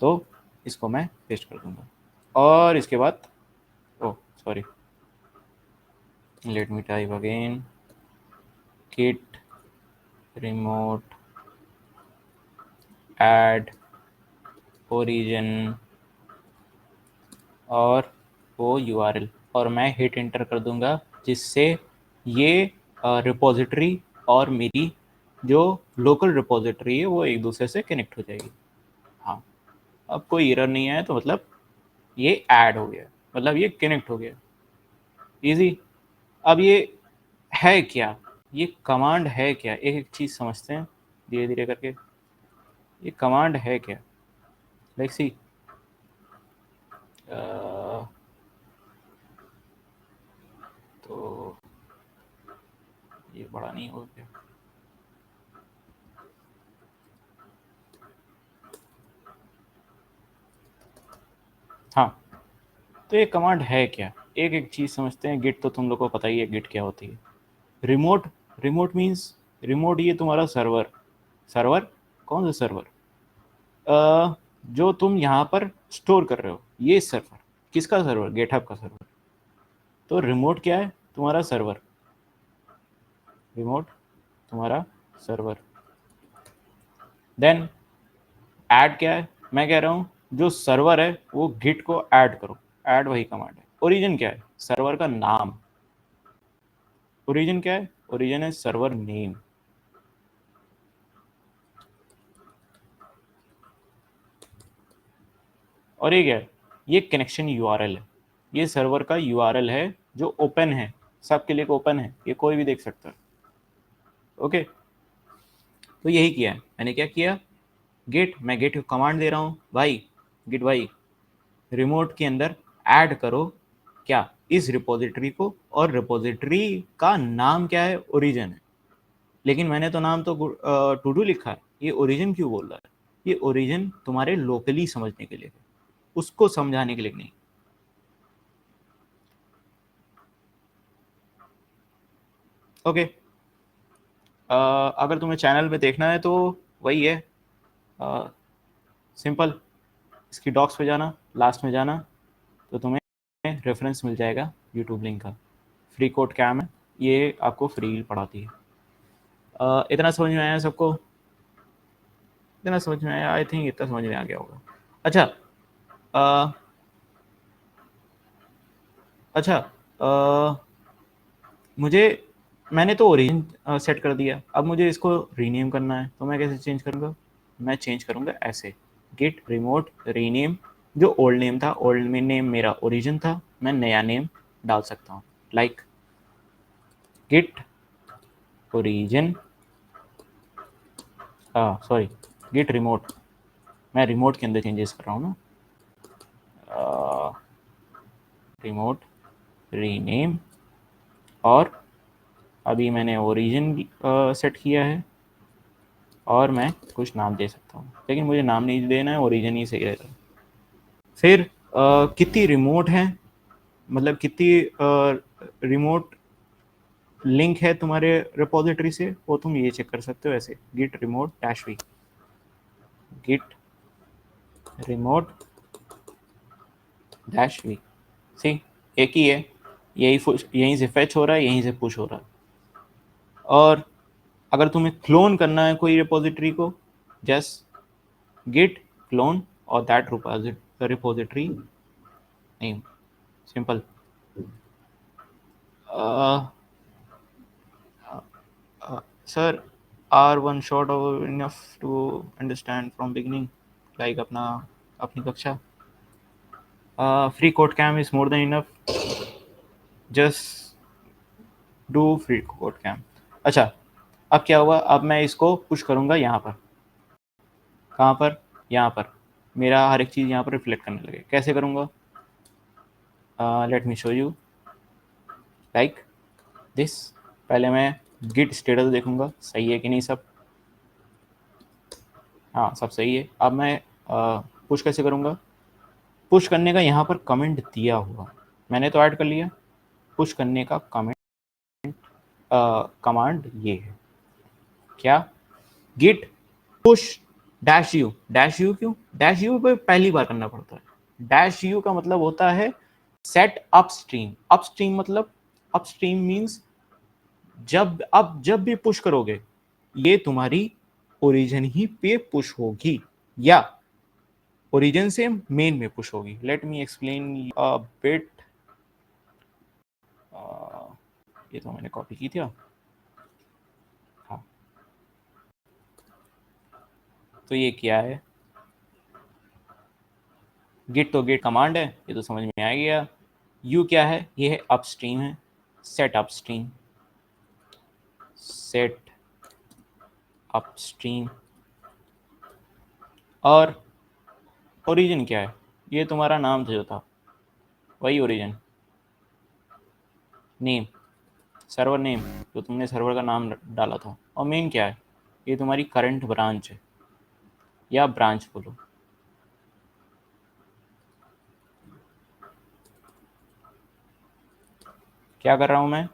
तो इसको मैं पेस्ट कर दूँगा और इसके बाद oh sorry, let me type again, git remote add origin और वो URL, और मैं हिट एंटर कर दूंगा, जिससे ये रिपोजिटरी और मेरी जो लोकल रिपोजिटरी है वो एक दूसरे से कनेक्ट हो जाएगी। हाँ अब कोई एरर नहीं आया तो मतलब ये ऐड हो गया, मतलब ये कनेक्ट हो गया, इजी। अब ये है क्या, ये कमांड है क्या, एक एक चीज़ समझते हैं धीरे धीरे करके। ये कमांड है क्या? Let's see. तो ये बड़ा नहीं हो गया। हाँ, तो ये कमांड है क्या? एक एक चीज़ समझते हैं। गिट तो तुम लोग को पता ही है गिट क्या होती है। रिमोट, रिमोट मीन्स रिमोट, ये तुम्हारा सर्वर। सर्वर कौन सा सर्वर? जो तुम यहाँ पर स्टोर कर रहे हो, ये सर्वर। किसका सर्वर? गेटहब का सर्वर। तो रिमोट क्या है? तुम्हारा सर्वर। रिमोट तुम्हारा सर्वर। देन ऐड क्या है? मैं कह रहा हूँ जो सर्वर है वो गिट को ऐड करो। ऐड वही कमांड है। ओरिजिन क्या है? सर्वर का नाम। ओरिजिन क्या है? ओरिजिन है सर्वर नेम। और ये क्या है? ये कनेक्शन यूआरएल है। ये सर्वर का यूआरएल है जो ओपन है, सबके लिए ओपन है, ये कोई भी देख सकता है। ओके, तो यही किया है मैंने। क्या किया? गेट, मैं गेट को कमांड दे रहा हूँ, भाई गिट भाई रिमोट के अंदर ऐड करो क्या? इस रिपोजिटरी को। और रिपोजिटरी का नाम क्या है? ओरिजिन है। लेकिन मैंने तो नाम तो टू डू लिखा है, ये ओरिजिन क्यों बोल रहा है? ये ओरिजिन तुम्हारे लोकली समझने के लिए है, उसको समझाने के लिए नहीं। ओके, अगर तुम्हें चैनल में देखना है तो वही है, सिंपल। इसकी डॉक्स पे जाना, लास्ट में जाना, तो तुम्हें रेफरेंस मिल जाएगा यूट्यूब लिंक का। फ्री कोड कैम है, ये आपको फ्री पढ़ाती है। इतना समझ में आया सबको? इतना समझ में आया? आई थिंक इतना समझ में आ गया होगा। अच्छा, अ, अच्छा, मुझे, मैंने तो ओरिजिन सेट कर दिया, अब मुझे इसको रीनेम करना है, तो मैं कैसे चेंज करूँगा? मैं चेंज करूँगा ऐसे, गिट रिमोट रीनेम। जो ओल्ड नेम था, ओल्ड नेम मेरा ओरिजिन था, मैं नया नेम डाल सकता हूँ, like git origin, sorry git remote. मैं रिमोट के अंदर चेंजेस कर रहा हूँ ना। रिमोट रीनेम, और अभी मैंने ओरिजिन सेट किया है, और मैं कुछ नाम दे सकता हूँ, लेकिन मुझे नाम नहीं देना है, ओरिजिन ही सही रहता है। फिर कितनी रिमोट है, मतलब कितनी रिमोट लिंक है तुम्हारे रिपोजिटरी से, वो तुम ये चेक कर सकते हो ऐसे, git remote dash V, git remote dash V. See, एक ही है, यहीं से फेच हो रहा है, यहीं से पुश हो रहा है। और अगर तुम्हें क्लोन करना है कोई रिपोजिटरी को, जस्ट गिट क्लोन और that repository name, simple. Sir, are one shot enough to understand from beginning, like अपनी कक्षा। Free code camp is more than enough, just do free code camp. अच्छा, अब क्या हुआ? अब मैं इसको पुश करूंगा यहाँ पर। कहाँ पर? यहाँ पर। मेरा हर एक चीज़ यहाँ पर रिफ्लेक्ट करने लगे। कैसे करूँगा? Let me show you, like this. पहले मैं गिट स्टेटस देखूंगा, सही है कि नहीं सब। हाँ, सब सही है। अब मैं पुश कैसे करूँगा? पुश करने का यहाँ पर कमेंट दिया हुआ, मैंने तो ऐड कर लिया। पुश करने का कमांड ये है क्या? Git push dash u. Dash u क्यों? डैश यू पे पहली बार करना पड़ता है। डैश यू का मतलब होता है सेट अपस्ट्रीम। अपस्ट्रीम मतलब, अपस्ट्रीम मीन्स जब भी पुश करोगे, ये तुम्हारी ओरिजिन ही पे पुश होगी, या ओरिजिन से मेन में पुश होगी। Late me explain a bit. ये तो मैंने कॉपी की थी। हाँ, तो ये क्या है? गिट तो गिट कमांड है, ये तो समझ में आ गया। यू क्या है? ये है अपस्ट्रीम है, सेट अपस्ट्रीम, सेट अपस्ट्रीम। और ओरिजिन क्या है? ये तुम्हारा नाम जो था वही ओरिजिन। नेम, सर्वर नेम, जो तुमने सर्वर का नाम डाला था। और मेन क्या है? ये तुम्हारी करंट ब्रांच है, या ब्रांच बोलो। क्या कर रहा हूँ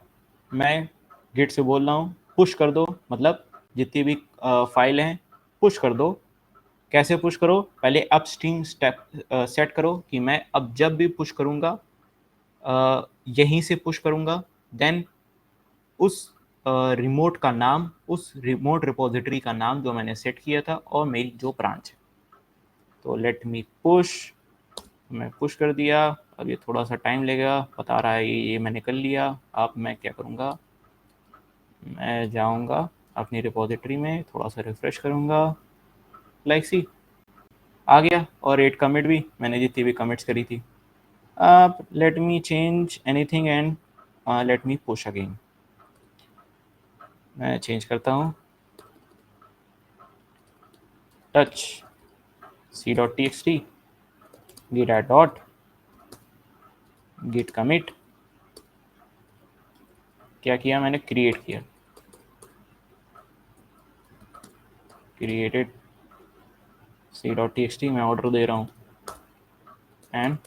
मैं गिट से बोल रहा हूँ पुश कर दो, मतलब जितनी भी फाइल हैं पुश कर दो। कैसे पुश करो? पहले अपस्ट्रीम स्टेप सेट करो कि मैं अब जब भी पुश करूँगा यहीं से पुश करूँगा। देन उस रिमोट का नाम, उस रिमोट रिपोजिटरी का नाम जो मैंने सेट किया था और मेरी जो ब्रांच है। तो लेट मी पुश, मैं पुश कर दिया। अब ये थोड़ा सा टाइम लगेगा, बता रहा है ये मैंने कर लिया। अब मैं क्या करूँगा, मैं जाऊँगा अपनी रिपोजिटरी में, थोड़ा सा रिफ्रेश करूँगा, लाइक सी आ गया। और 8 कमिट भी मैंने जितनी भी कमिट्स करी थी। अब let me change anything and let me push again. मैं चेंज करता हूँ, touch c dot T x t git add dot git commit। क्या किया मैंने? क्रिएट किया, created c dot T x t, मैं ऑर्डर दे रहा हूँ and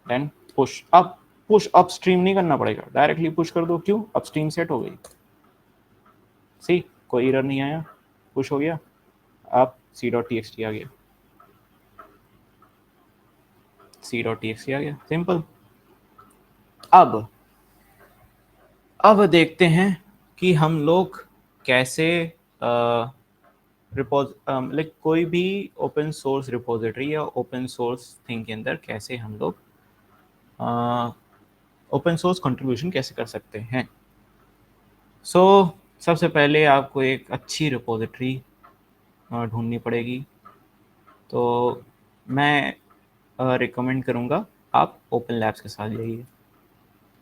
then push up. Push upstream नहीं करना पड़ेगा, डायरेक्टली पुश कर दो। क्यों? अपस्ट्रीम सेट हो गई। सी कोई एरर नहीं आया, पुश हो गया। अब C dot T x T आ गया, C dot T x T आ गया, सिंपल। अब देखते हैं कि हम लोग कैसे लाइक कोई भी ओपन सोर्स रिपोजिटरी या ओपन सोर्स थिंग के अंदर कैसे हम लोग ओपन सोर्स कंट्रीब्यूशन कैसे कर सकते हैं। सो सबसे पहले आपको एक अच्छी रिपोजिटरी ढूंढनी पड़ेगी। तो मैं रिकमेंड करूँगा आप ओपन लैब्स के साथ जाइए।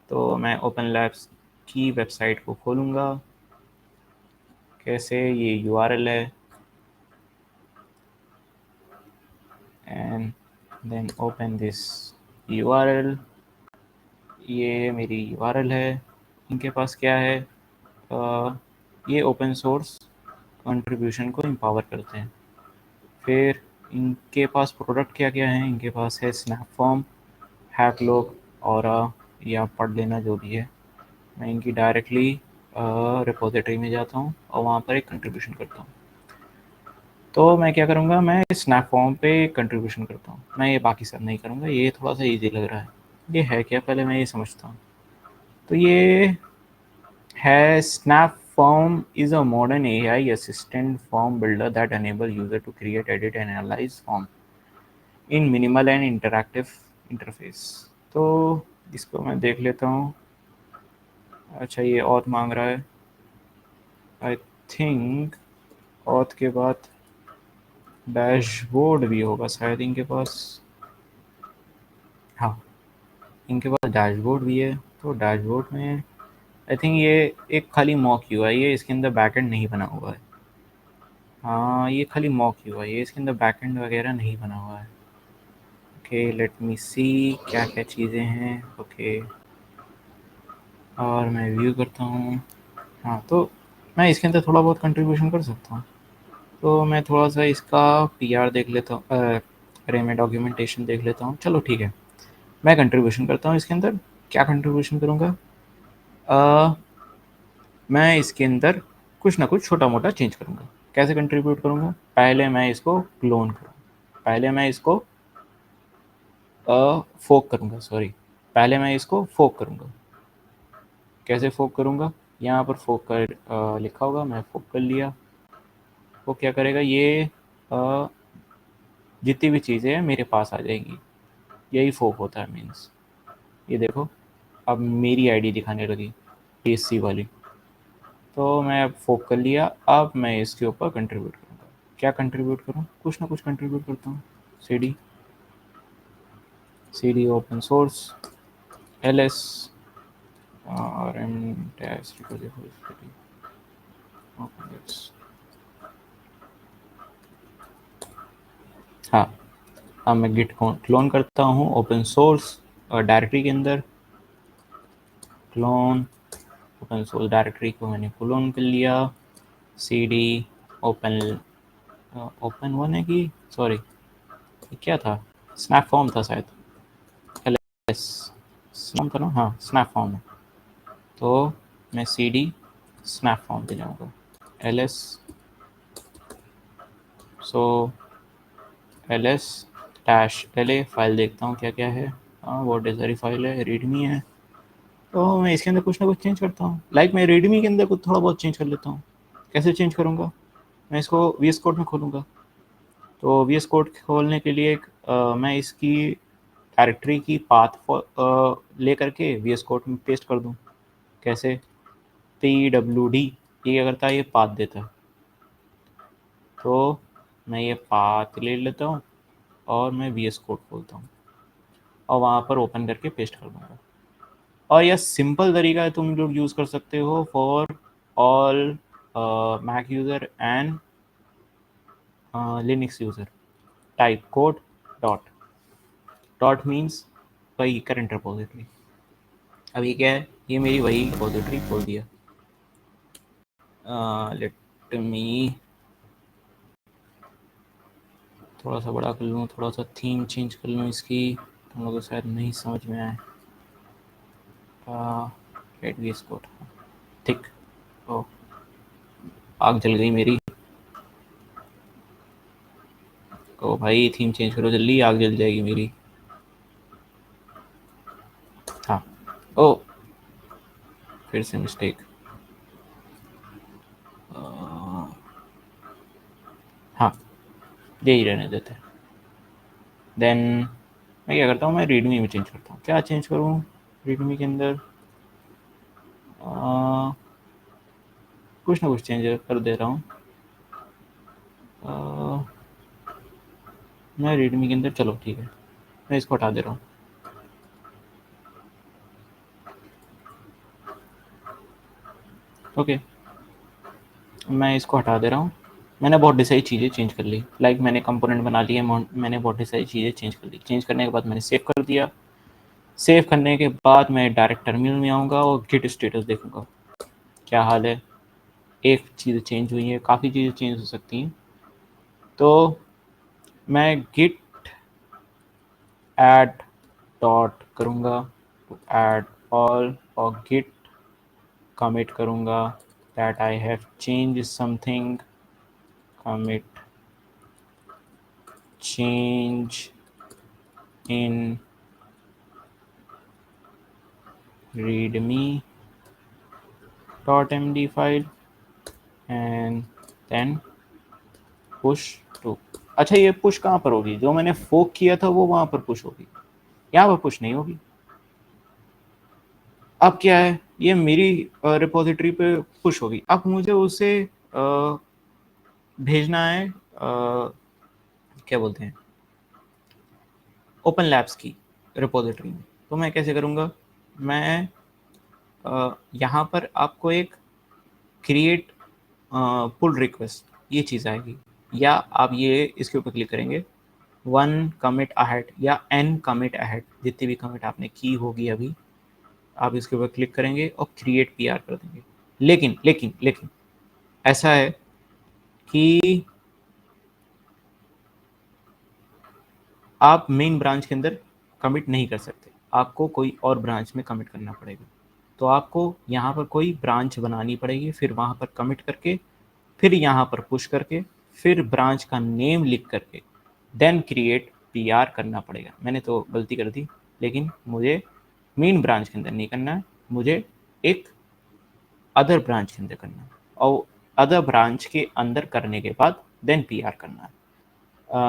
तो मैं ओपन लैब्स की वेबसाइट को खोलूँगा। कैसे? ये यूआरएल है and then open this URL. ये मेरी यूआरएल है। इनके पास क्या है? ये ओपन सोर्स कंट्रीब्यूशन को एम्पावर करते हैं। फिर इनके पास प्रोडक्ट क्या क्या हैं? इनके पास है स्नैपफॉर्म, हैकलॉग, ऑरा, या पढ़ लेना जो भी है। मैं इनकी डायरेक्टली रिपोजिटरी में जाता हूँ और वहाँ पर एक कंट्रीब्यूशन करता हूँ। तो मैं क्या करूँगा, मैं स्नैपफॉर्म पे कंट्रीब्यूशन करता हूँ। मैं ये बाकी सब नहीं करूँगा, ये थोड़ा सा ईजी लग रहा है। ये है क्या, पहले मैं ये समझता हूँ। तो ये है Snapform is a modern AI assistant form builder that enable user to create, edit and analyze form in minimal and interactive interface। तो इसको मैं देख लेता हूँ। अच्छा, ये ऑथ मांग रहा है। आई थिंक ऑथ के बाद डैशबोर्ड भी होगा शायद इनके पास। हाँ, इनके पास डैशबोर्ड भी है। तो डैशबोर्ड में आई थिंक ये एक खाली मॉक यूआई है, इसके अंदर बैकएंड नहीं बना हुआ है। हाँ, ये खाली मॉक यूआई है, इसके अंदर बैकएंड वगैरह नहीं बना हुआ है। ओके, लेट मी सी क्या क्या चीज़ें हैं। ओके, और मैं व्यू करता हूँ। हाँ, तो मैं इसके अंदर थोड़ा बहुत कंट्रीब्यूशन कर सकता हूँ। तो मैं थोड़ा सा इसका पीआर देख लेता हूँ, अरे मैं डॉक्यूमेंटेशन देख लेता हूँ। चलो ठीक है, मैं कंट्रीब्यूशन करता हूँ इसके अंदर। क्या कंट्रीब्यूशन करूँगा? मैं इसके अंदर कुछ ना कुछ छोटा मोटा चेंज करूँगा। कैसे कंट्रीब्यूट करूँगा? पहले मैं इसको क्लोन करूँ, पहले मैं इसको फोक करूँगा, सॉरी, पहले मैं इसको फोक करूँगा। कैसे फोक करूँगा? यहाँ पर फोक कर लिखा होगा, मैं फोक कर लिया। वो क्या करेगा? ये जितनी भी चीज़ें हैं मेरे पास आ जाएंगी। यही फोक होता है, मीन्स ये देखो अब मेरी आईडी दिखाने लगी, पीएससी वाली। तो मैं अब फोक कर लिया। अब मैं इसके ऊपर कंट्रीब्यूट करूँगा। क्या कंट्रीब्यूट करूँ? कुछ ना कुछ कंट्रीब्यूट करता हूँ। C d open source l s r m dash repository open this. हाँ, अब मैं गिट क्लोन करता हूँ ओपन सोर्स डायरेक्टरी के अंदर। क्लोन ओपन सोर्स डायरेक्टरी को मैंने क्लोन कर लिया। C d open open one है कि सॉरी क्या था, स्नैप फॉर्म था शायद, एल एस नाम था ना, हाँ स्नैप फॉर्म है। तो मैं सी डी स्नैप फॉर्म पे जाऊँगा, L S, so L S dash L A, file देखता हूँ क्या क्या है। हाँ बहुत ढेर सारी फाइल है, रीडमी है, तो मैं इसके अंदर कुछ ना कुछ चेंज करता हूँ। लाइक मैं रीडमी के अंदर कुछ थोड़ा बहुत चेंज कर लेता हूँ। कैसे चेंज करूँगा, मैं इसको वी एस कोड में खोलूँगा। तो वी एस कोड खोलने के लिए मैं इसकी डायरेक्टरी की पाथ ले करके वी एस कोड में पेस्ट कर दूँ। कैसे, पी डब्ल्यू डी, ये क्या करता है, ये पाथ देता है। तो मैं ये पाथ ले लेता हूँ और मैं वी एस कोड खोलता हूँ और वहाँ पर ओपन करके पेस्ट कर दूँगा। और यह सिंपल तरीका है, तुम लोग यूज़ कर सकते हो for all Mac user and Linux user. Type code dot, dot means वही करंट रिपोजिटरी। अब ये क्या है, ये मेरी वही रिपोजिटरी खोल दिया। लेट मी थोड़ा सा बड़ा कर लूँ, थोड़ा सा थीम चेंज कर लूँ इसकी, तुम लोगों को शायद नहीं समझ में आए। लेट वी कोड, ठीक। ओ आग जल गई मेरी। ओ भाई थीम चेंज करो जल्दी, आग जल जाएगी मेरी। हाँ, ओ फिर से मिस्टेक। हाँ, यही रहने देते हैं। देन मैं क्या करता हूँ, मैं रीडमी में चेंज करता हूँ। क्या चेंज करूँ रीडमी के अंदर, कुछ ना कुछ चेंज कर दे रहा हूँ। मैं रीडमी के अंदर, चलो ठीक है, मैं इसको हटा दे रहा हूँ। ओके, मैं इसको हटा दे रहा हूँ। मैंने बहुत सारी चीज़ें चेंज कर ली, लाइक मैंने कंपोनेंट बना लिए, मैंने बहुत सारी चीज़ें चेंज कर ली। चेंज करने के बाद मैंने सेव कर दिया। सेव करने के बाद मैं डायरेक्ट टर्मिनल में आऊँगा और गिट स्टेटस देखूँगा क्या हाल है। एक चीज़ चेंज हुई है, काफ़ी चीज़ें चेंज हो सकती हैं। तो मैं गिट ऐड डॉट करूँगा, टू ऐड ऑल, और गिट कमिट करूँगा that I have change something, commit change in readme.md file and then push to। अच्छा ये पुश कहाँ पर होगी, जो मैंने फोक किया था वो वहाँ पर पुश होगी, यहाँ पर पुश नहीं होगी। अब क्या है, ये मेरी रिपोजिटरी पे पुश होगी। अब मुझे उसे भेजना है क्या बोलते हैं, ओपन लैब्स की रिपोजिटरी में। तो मैं कैसे करूँगा, मैं यहाँ पर आपको एक क्रिएट पुल रिक्वेस्ट ये चीज़ आएगी, या आप ये इसके ऊपर क्लिक करेंगे, वन कमिट अहेड या एन कमिट अहेड, जितनी भी कमिट आपने की होगी अभी, आप इसके ऊपर क्लिक करेंगे और क्रिएट पीआर कर देंगे। लेकिन लेकिन लेकिन ऐसा है कि आप मेन ब्रांच के अंदर कमिट नहीं कर सकते, आपको कोई और ब्रांच में कमिट करना पड़ेगा। तो आपको यहाँ पर कोई ब्रांच बनानी पड़ेगी, फिर वहाँ पर कमिट करके, फिर यहाँ पर पुश करके, फिर ब्रांच का नेम लिख करके देन क्रिएट पीआर करना पड़ेगा। मैंने तो गलती कर दी, लेकिन मुझे मेन ब्रांच के अंदर नहीं करना है, मुझे एक अदर ब्रांच के अंदर करना है, और अदर ब्रांच के अंदर करने के बाद देन पीआर करना है।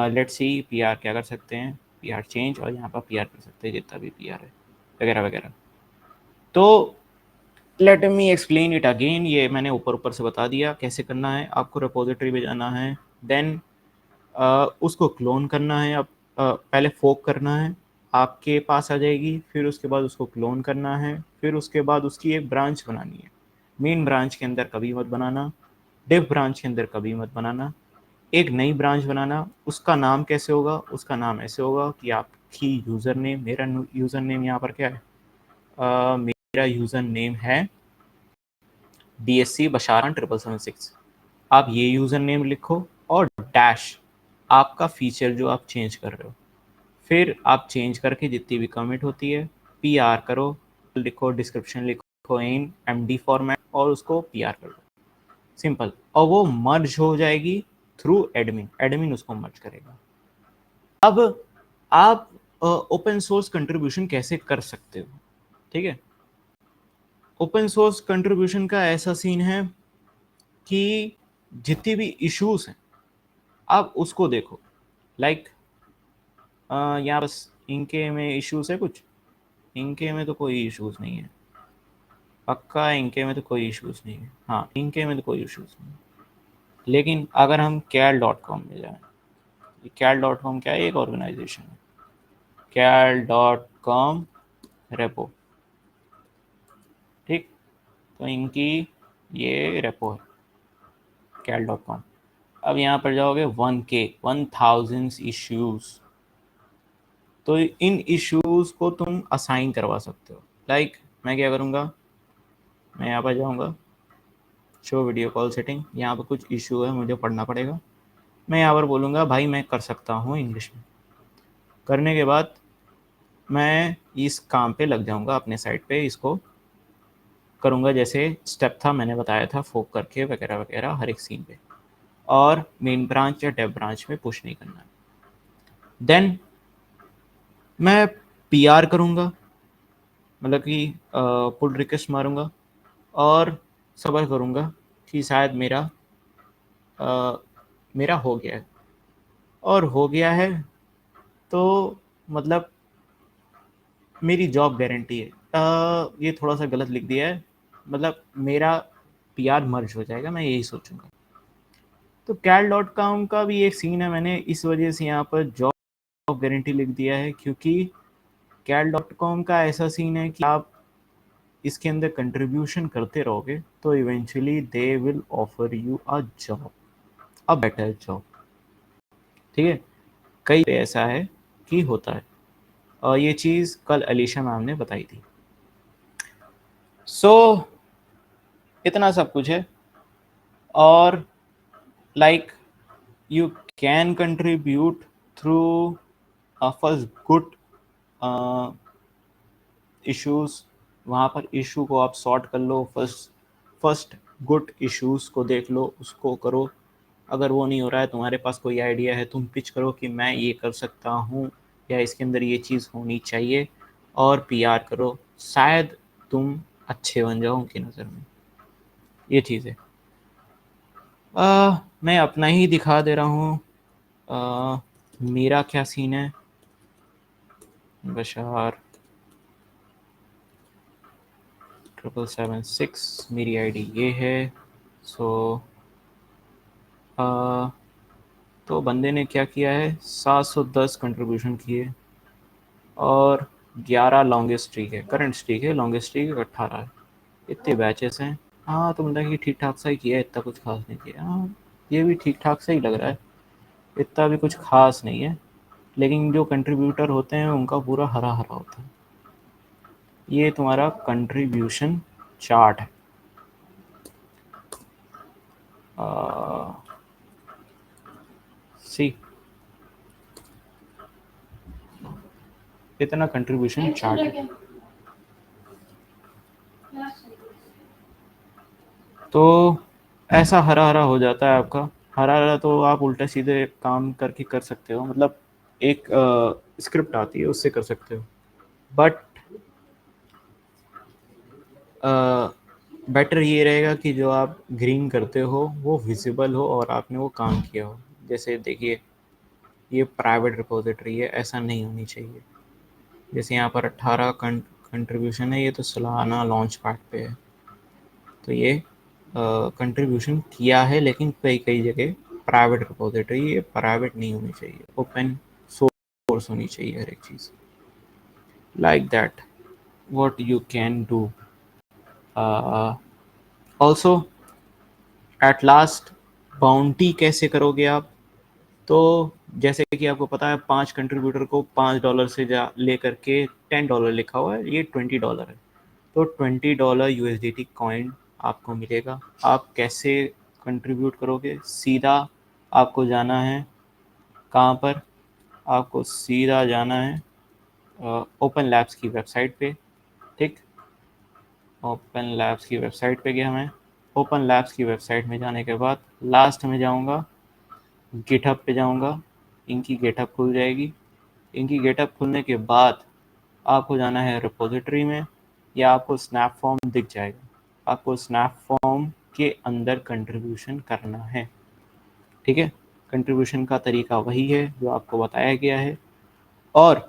लेट्स सी पीआर क्या कर सकते हैं, पीआर चेंज, और यहाँ पर पीआर कर सकते हैं जितना भी पीआर है वगैरह वगैरह। तो let me explain it again, ये मैंने ऊपर ऊपर से बता दिया कैसे करना है। आपको रिपोजिटरी में जाना है, देन उसको क्लोन करना है। अब पहले फोक करना है, आपके पास आ जाएगी, फिर उसके बाद उसको क्लोन करना है, फिर उसके बाद उसकी एक ब्रांच बनानी है। मेन ब्रांच के अंदर कभी मत बनाना, डिव ब्रांच के अंदर कभी मत बनाना, एक नई ब्रांच बनाना, उसका नाम कैसे होगा? उसका नाम ऐसे होगा कि आपकी यूज़र नेम, मेरा यूज़र नेम यहाँ पर क्या है, मेरा यूज़र नेम है DSC बशारन 777 आप ये यूज़र नेम लिखो और डैश आपका फीचर जो आप चेंज कर रहे हो, फिर आप चेंज करके जितनी भी कमिट होती है PR करो, लिखो डिस्क्रिप्शन लिखो इन MD फॉर्मेट और उसको PR कर दो, सिंपल। और वो मर्ज हो जाएगी थ्रू एडमिन, एडमिन उसको मर्ज करेगा। अब आप ओपन सोर्स कंट्रीब्यूशन कैसे कर सकते हो? ठीक है, ओपन सोर्स कंट्रीब्यूशन का ऐसा सीन है कि जितनी भी इश्यूज हैं आप उसको देखो। लाइक यहाँ बस इनके में इश्यूज है कुछ? इनके में तो कोई इश्यूज नहीं है, पक्का इनके में तो कोई इश्यूज नहीं है। हाँ, इनके में तो कोई इश्यूज नहीं है। लेकिन अगर हम cal.com में जाएं, cal.com क्या है? एक ऑर्गेनाइजेशन है, cal.com रेपो, ठीक। तो इनकी ये रेपो है cal.com। अब यहाँ पर जाओगे 1K 1000 इश्यूज, तो इन इश्यूज को तुम असाइन करवा सकते हो। लाइक मैं क्या करूँगा, मैं यहाँ पर जाऊँगा शो वीडियो कॉल सेटिंग, यहाँ पर कुछ इशू है मुझे पढ़ना पड़ेगा, मैं यहाँ पर बोलूँगा भाई मैं कर सकता हूँ इंग्लिश में। करने के बाद मैं इस काम पे लग जाऊँगा, अपने साइट पे इसको करूँगा जैसे स्टेप था मैंने बताया था, फोक करके वगैरह वगैरह हर एक सीन पे, और मेन ब्रांच या डेव ब्रांच में पुश नहीं करना है। देन मैं PR करूँगा, मतलब कि पुल रिक्वेस्ट मारूँगा और सबर करूँगा कि शायद मेरा हो गया है, और हो गया है तो मतलब मेरी जॉब गारंटी है। ये थोड़ा सा गलत लिख दिया है, मतलब मेरा PR मर्ज हो जाएगा, मैं यही सोचूंगा। तो cal.com का भी एक सीन है, मैंने इस वजह से यहाँ पर जॉब गारंटी लिख दिया है, क्योंकि cal.com का ऐसा सीन है कि आप इसके अंदर कंट्रीब्यूशन करते रहोगे तो eventually they will offer you a job, a better job, ठीक है। कई ऐसा है कि होता है, और ये चीज़ कल अलीशा मैम ने बताई थी। सो इतना सब कुछ है, और like you can contribute through first good issues, वहाँ पर इशू को आप सॉर्ट कर लो, फर्स्ट गुड इश्यूज को देख लो, उसको करो। अगर वो नहीं हो रहा है, तुम्हारे पास कोई आइडिया है, तुम पिच करो कि मैं ये कर सकता हूँ या इसके अंदर ये चीज़ होनी चाहिए, और PR करो, शायद तुम अच्छे बन जाओ उनकी नज़र में। ये चीज़ है। मैं अपना ही दिखा दे रहा हूँ, मेरा क्या सीन है। बशार 777 मेरी आईडी ये है। सो तो बंदे ने क्या किया है, 710 कंट्रीब्यूशन किए और 11 लॉन्गेस्ट स्ट्रीक है, करंट स्ट्रीक है, लॉन्गेस्ट स्ट्रीक 18 है, इतने बैचेस हैं। हाँ तो मतलब कि ठीक ठाक सा ही किया है, इतना कुछ खास नहीं किया। हाँ ये भी ठीक ठाक सा ही लग रहा है, इतना भी कुछ खास नहीं है, लेकिन जो कंट्रीब्यूटर होते हैं उनका पूरा हरा हरा होता है। ये तुम्हारा कंट्रीब्यूशन चार्ट है। सी इतना कंट्रीब्यूशन चार्ट है। तो ऐसा हरा हरा हो जाता है आपका। हरा हरा तो आप उल्टे सीधे काम करके कर सकते हो, मतलब एक स्क्रिप्ट आती है उससे कर सकते हो, बट बेटर ये रहेगा कि जो आप ग्रीन करते हो वो विजिबल हो और आपने वो काम किया हो। जैसे देखिए ये प्राइवेट रिपोजिटरी है, ऐसा नहीं होनी चाहिए। जैसे यहाँ पर 18 कंट्रीब्यूशन है, ये तो सालाना लॉन्च पैड पे है, तो ये कंट्रीब्यूशन किया है, लेकिन कई कई जगह प्राइवेट रिपोजिटरी, ये प्राइवेट नहीं होनी चाहिए, ओपन सोर्स होनी चाहिए हर एक चीज़। Like that what you can do. Also at last bounty कैसे करोगे आप? तो जैसे कि आपको पता है 5 कंट्रीब्यूटर को $5 से ले करके $10 लिखा हुआ है, ये $20 है। तो $20 USDT कॉइन आपको मिलेगा। आप कैसे कंट्रीब्यूट करोगे? सीधा आपको जाना है कहाँ पर? आपको सीधा जाना है ओपन लैब्स की वेबसाइट पे। ठीक, ओपन लैब्स की वेबसाइट पे गया मैं। ओपन लैब्स की वेबसाइट में जाने के बाद लास्ट में जाऊंगा, गिटहब पे जाऊंगा, इनकी गिटहब खुल जाएगी। इनकी गिटहब खुलने के बाद आपको जाना है रिपोजिटरी में, या आपको स्नैप फॉर्म दिख जाएगा। आपको स्नैप फॉर्म के अंदर कंट्रीब्यूशन करना है। ठीक है, कंट्रीब्यूशन का तरीका वही है जो आपको बताया गया है। और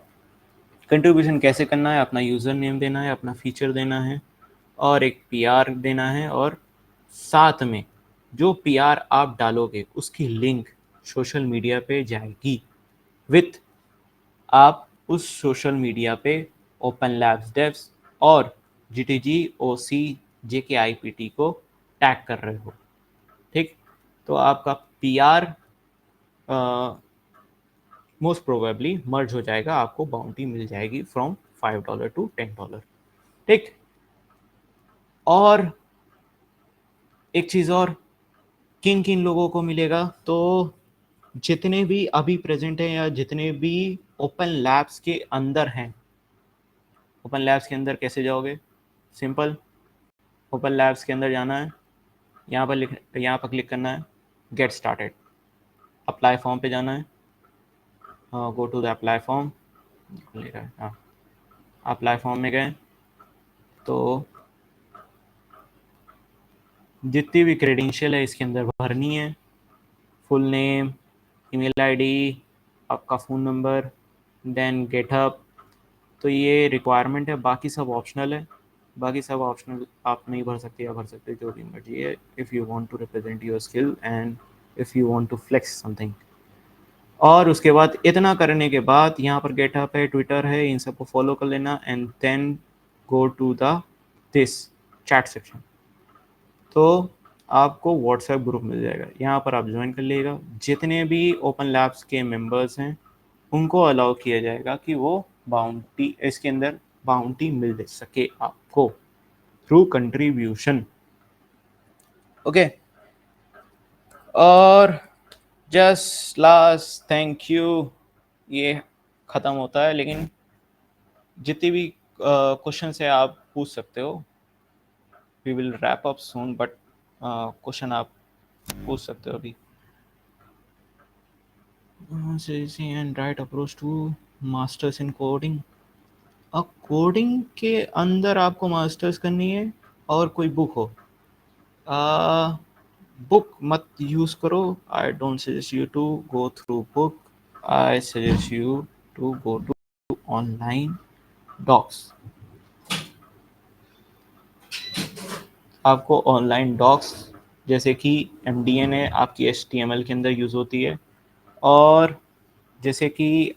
कंट्रीब्यूशन कैसे करना है? अपना यूज़र नेम देना है, अपना फीचर देना है, और एक पीआर देना है। और साथ में जो पीआर आप डालोगे उसकी लिंक सोशल मीडिया पे जाएगी, विथ आप उस सोशल मीडिया पे ओपन लैब्स डेव्स और GTG OC JKIPT को टैग कर रहे हो। ठीक, तो आपका पीआर मोस्ट प्रोबेबली मर्ज हो जाएगा, आपको बाउंटी मिल जाएगी फ्रॉम $5 to $10। ठीक, और एक चीज़ और, किन किन लोगों को मिलेगा? तो जितने भी अभी प्रेजेंट हैं या जितने भी ओपन लैब्स के अंदर हैं। ओपन लैब्स के अंदर कैसे जाओगे? सिंपल, ओपन लैब्स के अंदर जाना है, यहाँ पर क्लिक करना है गेट स्टार्टेड। अप्लाई फॉर्म पे जाना है, go to the apply form. हाँ, अप्लाई फॉर्म में गए तो जितनी भी क्रेडेंशियल है इसके अंदर भरनी है। फुल नेम, ईमेल आईडी, आपका फ़ोन नंबर, देन गेटअप। तो ये रिक्वायरमेंट है, बाकी सब ऑप्शनल है। बाकी सब ऑप्शनल आप नहीं भर सकते या भर सकते, जो भी मर्जी है, if you want to represent your skill and if you want to flex something. और उसके बाद इतना करने के बाद यहाँ पर गेटअप है, ट्विटर है, इन सबको फॉलो कर लेना and then go to the this chat section. तो आपको व्हाट्सएप ग्रुप मिल जाएगा, यहाँ पर आप ज्वाइन कर लीजिएगा। जितने भी ओपन लैब्स के मेंबर्स हैं उनको अलाउ किया जाएगा कि वो बाउंटी इसके अंदर बाउंटी मिल सके आपको थ्रू कंट्रीब्यूशन। ओके, और जस्ट लास्ट थैंक यू, ये ख़त्म होता है, लेकिन जितनी भी क्वेश्चन है आप पूछ सकते हो। We will wrap up soon, but question आप पूछ सकते हो अभी। And right approach to masters in coding. अब कोडिंग के अंदर आपको मास्टर्स करनी है और कोई बुक हो, बुक मत यूज़ करो। I don't suggest you to go through book. I suggest you to go to online docs. आपको ऑनलाइन डॉक्स, जैसे कि MDN है, आपकी HTML के अंदर यूज़ होती है। और जैसे कि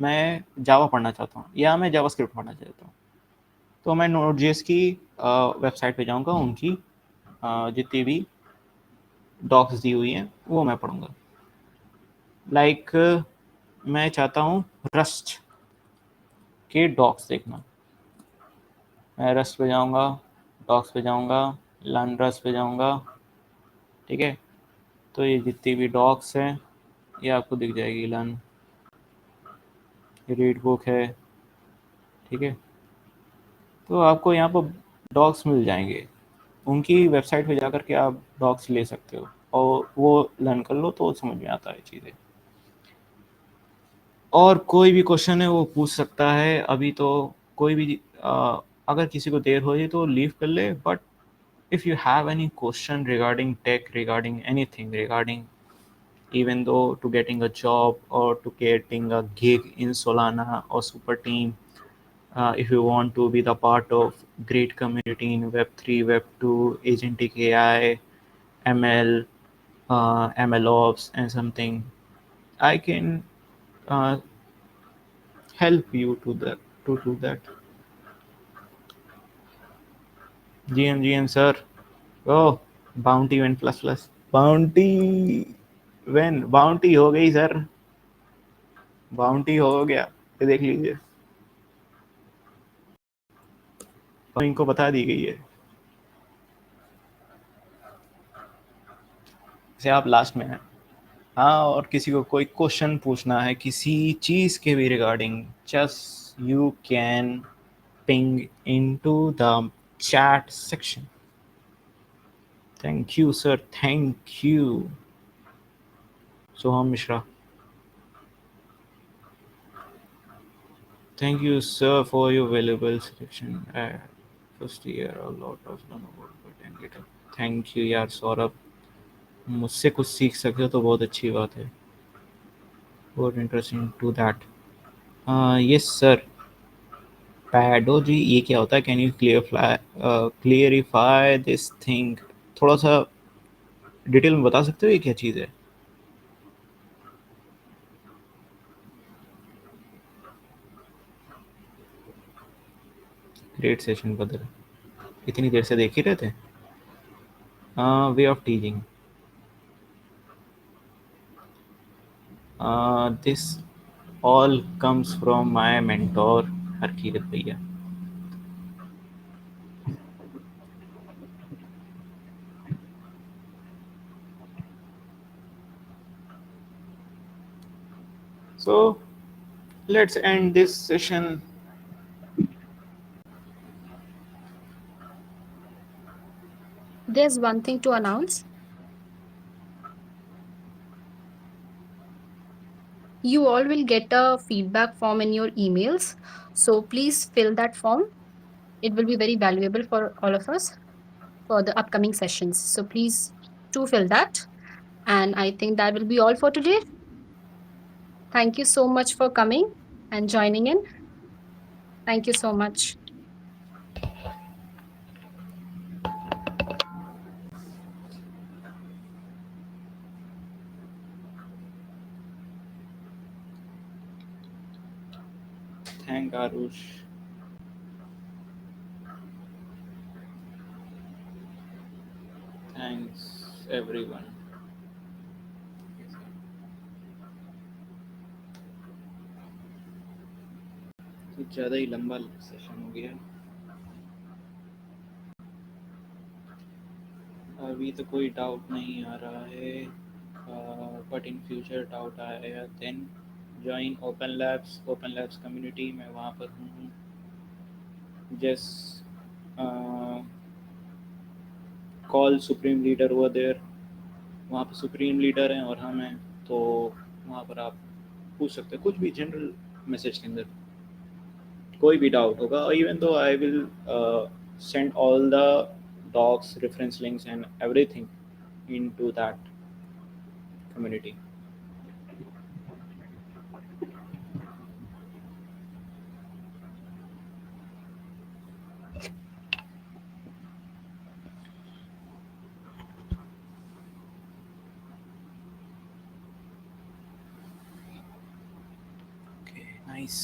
मैं जावा पढ़ना चाहता हूँ या मैं जावास्क्रिप्ट पढ़ना चाहता हूँ, तो मैं Node.js की वेबसाइट पे जाऊँगा, उनकी जितनी भी डॉक्स दी हुई हैं वो मैं पढ़ूँगा। लाइक मैं चाहता हूँ रस्ट के डॉक्स देखना, मैं रस्ट पे जाऊँगा, डॉक्स पे जाऊँगा, लर्न रस्ट पे जाऊँगा। ठीक है, तो ये जितनी भी डॉक्स हैं ये आपको दिख जाएगी। लर्न, रीड बुक है। ठीक है, तो आपको यहाँ पर डॉक्स मिल जाएंगे, उनकी वेबसाइट पे जाकर के आप डॉक्स ले सकते हो और वो लर्न कर लो तो समझ में आता है चीज़ें। और कोई भी क्वेश्चन है वो पूछ सकता है अभी, तो कोई भी अगर किसी को देर हो जाए तो लीव कर ले, but if you have any question regarding tech, regarding anything, regarding even though to getting a job or to getting a gig in Solana or Super Team, if you want to be the part of great community in Web3, Web2, agentic AI, ML, MLOps, and something, I can uh, help you to do that. GM sir, oh, bounty went plus plus. Bounty when bounty हो गई sir, bounty हो गया, ये देख लीजिए, और इनको बता दी गई है। जैसे आप लास्ट में हैं, हाँ, और किसी को कोई क्वेश्चन पूछना है किसी चीज़ के भी regarding, just you can ping into the chat section. Thank you, sir. Thank you, Soham Mishra. Thank you, sir, for your valuable selection. First year, a lot of learn about but and later. Thank you, यार सौरभ, मुझसे कुछ सीख सके तो बहुत अच्छी बात है। बहुत interesting to that. Yes sir. पैडो जी, ये क्या होता है? Can you clarify this thing? थोड़ा सा डिटेल में बता सकते हो ये क्या चीज़ है? ग्रेट सेशन बदल, इतनी देर से देख ही रहे थे। Way of teaching, this all comes from my mentor Harkirat भैया। So let's end this session. There's one thing to announce. You all will get a feedback form in your emails. So please fill that form. It will be very valuable for all of us for the upcoming sessions. So please do fill that. And I think that will be all for today. Thank you so much for coming and joining in. Thank you so much. Thank Arush. Thanks everyone. कुछ ज़्यादा ही लंबा session हो गया। अभी तो कोई doubt नहीं आ रहा है, बट इन फ्यूचर डाउट आएगा then join open labs community, मैं वहाँ पर हूँ। Just call supreme leader over there, वहाँ पर सुप्रीम लीडर हैं और हम हैं, तो वहाँ पर आप पूछ सकते हैं कुछ भी जनरल मैसेज के अंदर कोई भी डाउट होगा। Even though I will send all the docs, reference links and everything into that community. Okay, nice.